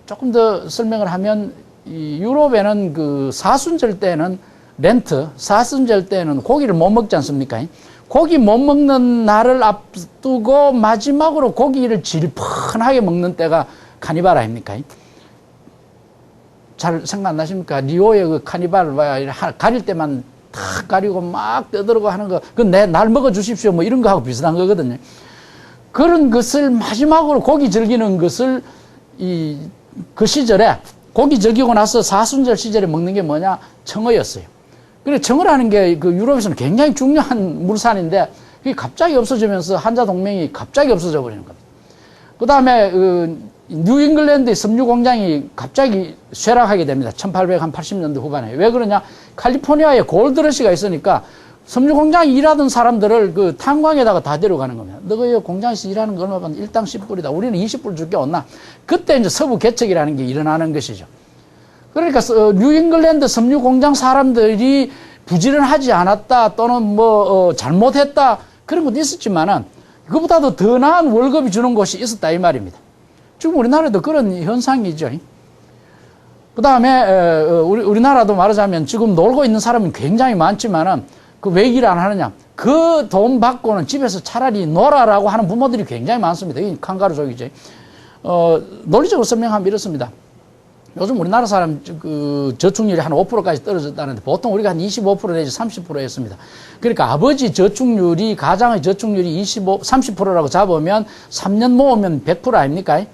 조금 더 설명을 하면 이 유럽에는 그 사순절 때는 사순절 때는 고기를 못 먹지 않습니까? 고기 못 먹는 날을 앞두고 마지막으로 고기를 질펀하게 먹는 때가 카니발 아닙니까? 잘 생각 안 나십니까? 리오의 그 카니발, 가릴 때만 탁 가리고 막 떠들고 하는 거, 날 먹어주십시오. 뭐 이런 거하고 비슷한 거거든요. 그런 것을 마지막으로 고기 즐기는 것을 그 시절에 고기 즐기고 나서 사순절 시절에 먹는 게 뭐냐? 청어였어요. 그래, 청어라는 게 그 유럽에서는 굉장히 중요한 물산인데 그게 갑자기 없어지면서 한자동맹이 갑자기 없어져 버리는 겁니다. 그 다음에 뉴잉글랜드의 섬유 공장이 갑자기 쇠락하게 됩니다. 1880년대 후반에. 왜 그러냐? 캘리포니아에 골드러시가 있으니까 섬유 공장에 일하던 사람들을 그 탄광에다가 다 데려가는 겁니다. 너가 공장에서 일하는 거 얼마 받는 일당 10불이다. 우리는 20불 줄게 없나? 그때 이제 서부 개척이라는 게 일어나는 것이죠. 그러니까 뉴잉글랜드 섬유 공장 사람들이 부지런하지 않았다 또는 뭐 잘못했다 그런 것도 있었지만은 그보다도 더 나은 월급이 주는 곳이 있었다 이 말입니다. 지금 우리나라도 그런 현상이죠. 그 다음에 우리나라도 말하자면 지금 놀고 있는 사람은 굉장히 많지만은 그 왜 일 안 하느냐? 그 돈 받고는 집에서 차라리 놀아라고 하는 부모들이 굉장히 많습니다. 이 칸가루족이죠. 논리적으로 설명하면 이렇습니다. 요즘 우리나라 사람 그 저축률이 한 5%까지 떨어졌다는데 보통 우리가 한 25% 내지 30%였습니다. 그러니까 아버지 저축률이 가장의 저축률이 30%라고 잡으면 3년 모으면 100% 아닙니까?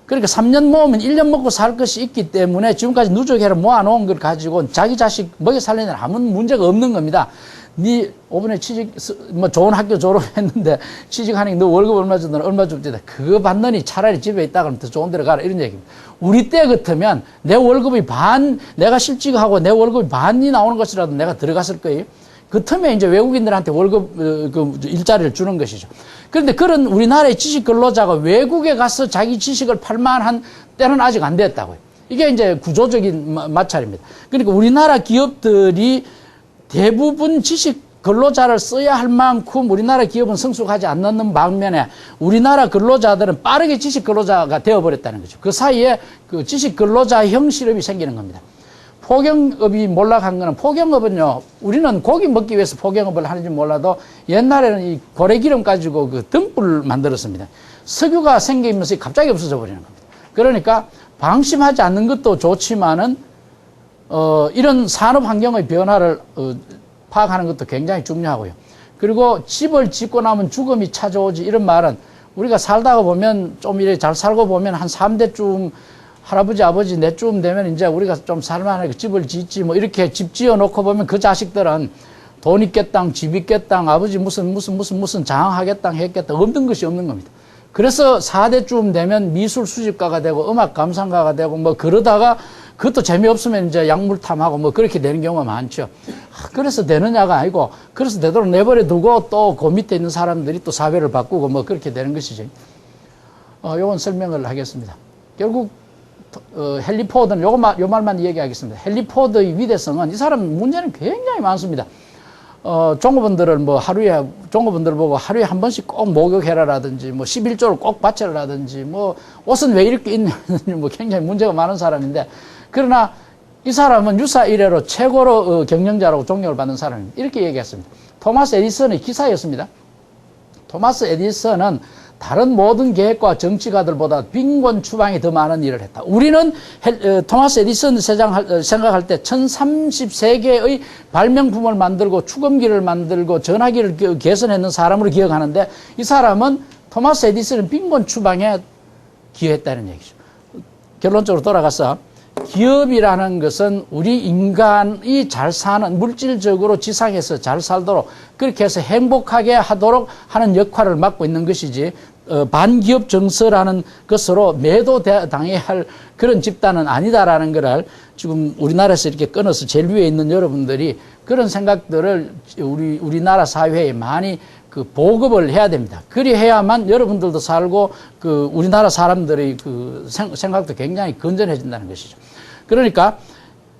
그러니까 3년 모으면 1년 먹고 살 것이 있기 때문에 지금까지 누적해서 모아놓은 걸 가지고 자기 자식 먹여 살리는 아무 문제가 없는 겁니다. 네 이번에 취직 뭐 좋은 학교 졸업했는데 취직하니 너 월급 얼마 주더라 얼마 줍니다. 그거 받느니 차라리 집에 있다 그러면 더 좋은 데로 가라 이런 얘기입니다. 우리 때 같으면 내 월급이 내가 실직하고 내 월급이 반이 나오는 것이라도 내가 들어갔을 거예요. 그 틈에 이제 외국인들한테 월급 그 일자리를 주는 것이죠. 그런데 그런 우리나라의 지식 근로자가 외국에 가서 자기 지식을 팔만한 때는 아직 안 됐다고요. 이게 이제 구조적인 마찰입니다. 그러니까 우리나라 기업들이 대부분 지식 근로자를 써야 할 만큼 우리나라 기업은 성숙하지 않는 반면에 우리나라 근로자들은 빠르게 지식 근로자가 되어버렸다는 거죠. 그 사이에 그 지식 근로자형 실업이 생기는 겁니다. 포경업이 몰락한 거는 포경업은요, 우리는 고기 먹기 위해서 포경업을 하는지 몰라도 옛날에는 이 고래기름 가지고 그 등불을 만들었습니다. 석유가 생기면서 갑자기 없어져 버리는 겁니다. 그러니까 방심하지 않는 것도 좋지만은 이런 산업 환경의 변화를 파악하는 것도 굉장히 중요하고요. 그리고 집을 짓고 나면 죽음이 찾아오지 이런 말은 우리가 살다가 보면 좀 이렇게 잘 살고 보면 한 3대쯤 할아버지 아버지 내쯤 되면 이제 우리가 좀 살만하게 집을 짓지 뭐 이렇게 집 지어 놓고 보면 그 자식들은 돈 있겠당 집 있겠당 아버지 무슨 장하겠당 했겠다 없는 것이 없는 겁니다. 그래서 4대쯤 되면 미술 수집가가 되고 음악 감상가가 되고 뭐 그러다가 그것도 재미없으면 이제 약물탐하고 뭐 그렇게 되는 경우가 많죠. 그래서 되느냐가 아니고 그래서 되도록 내버려 두고 또 그 밑에 있는 사람들이 또 사회를 바꾸고 뭐 그렇게 되는 것이죠. 요건 설명을 하겠습니다. 결국 헨리 포드는 요 말만 얘기하겠습니다. 헨리 포드의 위대성은 이 사람 문제는 굉장히 많습니다. 종업원들을 뭐 종업원들 보고 하루에 한 번씩 꼭 목욕해라라든지, 뭐 11조를 꼭 바쳐라라든지, 뭐 옷은 왜 이렇게 입느냐, 뭐 굉장히 문제가 많은 사람인데, 그러나 이 사람은 유사 이래로 최고로 경영자라고 존경을 받는 사람입니다. 이렇게 얘기했습니다. 토마스 에디슨의 기사였습니다. 토마스 에디슨은 다른 모든 계획과 정치가들보다 빈곤 추방이 더 많은 일을 했다. 우리는 토마스 에디슨 생각할 때 1033개의 발명품을 만들고 축음기를 만들고 전화기를 개선했는 사람으로 기억하는데, 이 사람은 토마스 에디슨은 빈곤 추방에 기여했다는 얘기죠. 결론적으로 돌아가서 기업이라는 것은 우리 인간이 잘 사는, 물질적으로 지상에서 잘 살도록 그렇게 해서 행복하게 하도록 하는 역할을 맡고 있는 것이지, 반기업 정서라는 것으로 매도당해야 할 그런 집단은 아니다라는 것을 지금 우리나라에서 이렇게 끊어서 제일 위에 있는 여러분들이 그런 생각들을 우리나라 사회에 많이 보급을 해야 됩니다. 그리해야만 여러분들도 살고 우리나라 사람들의 생각도 굉장히 건전해진다는 것이죠. 그러니까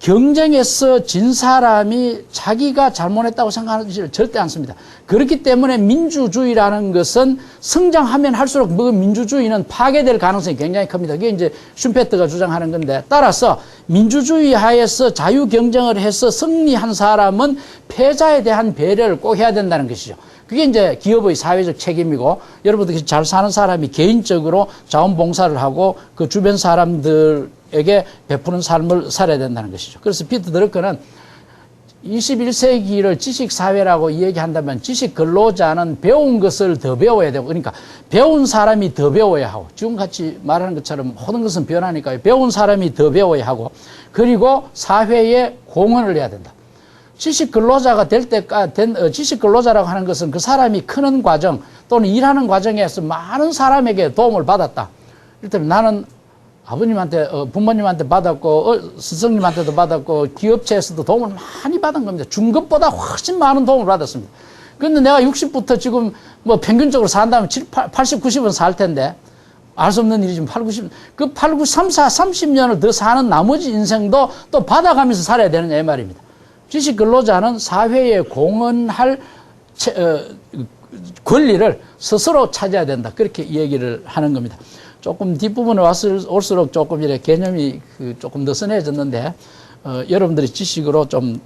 경쟁에서 진 사람이 자기가 잘못했다고 생각하는 것이 절대 않습니다. 그렇기 때문에 민주주의라는 것은 성장하면 할수록 민주주의는 파괴될 가능성이 굉장히 큽니다. 그게 이제 슈페트가 주장하는 건데, 따라서 민주주의 하에서 자유 경쟁을 해서 승리한 사람은 패자에 대한 배려를 꼭 해야 된다는 것이죠. 그게 이제 기업의 사회적 책임이고, 여러분들이 잘 사는 사람이 개인적으로 자원봉사를 하고 그 주변 사람들에게 베푸는 삶을 살아야 된다는 것이죠. 그래서 피터 드러커는 21세기를 지식사회라고 이야기한다면 지식 근로자는 배운 것을 더 배워야 되고, 그러니까 배운 사람이 더 배워야 하고, 지금같이 말하는 것처럼 모든 것은 변하니까요. 배운 사람이 더 배워야 하고, 그리고 사회에 공헌을 해야 된다. 지식 근로자가 될 때까지, 지식 근로자라고 하는 것은 그 사람이 크는 과정 또는 일하는 과정에서 많은 사람에게 도움을 받았다. 이를테면 나는 아버님한테, 부모님한테 받았고, 스승님한테도 받았고, 기업체에서도 도움을 많이 받은 겁니다. 중급보다 훨씬 많은 도움을 받았습니다. 그런데 내가 60부터 지금 뭐 평균적으로 산다면 80, 90은 살 텐데, 알 수 없는 일이지만 8, 90, 30년을 더 사는 나머지 인생도 또 받아가면서 살아야 되느냐, 이 말입니다. 지식 근로자는 사회에 공헌할 권리를 스스로 찾아야 된다. 그렇게 얘기를 하는 겁니다. 조금 뒷부분에 올수록 조금 이렇게 개념이 조금 느슨해졌는데, 여러분들이 지식으로 좀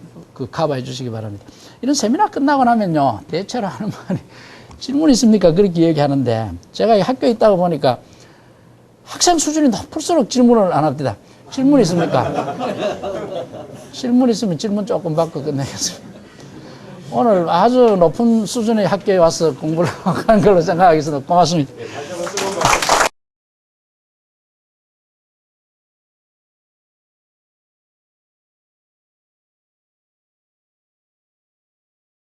커버해 주시기 바랍니다. 이런 세미나 끝나고 나면요, 대체로 하는 말이 질문 있습니까? 그렇게 얘기하는데, 제가 학교에 있다가 보니까 학생 수준이 높을수록 질문을 안 합니다. 질문 있습니까? 질문 있으면 질문 조금 받고 끝내겠습니다. 오늘 아주 높은 수준의 학교에 와서 공부를 하는 걸로 생각하겠습니다. 고맙습니다.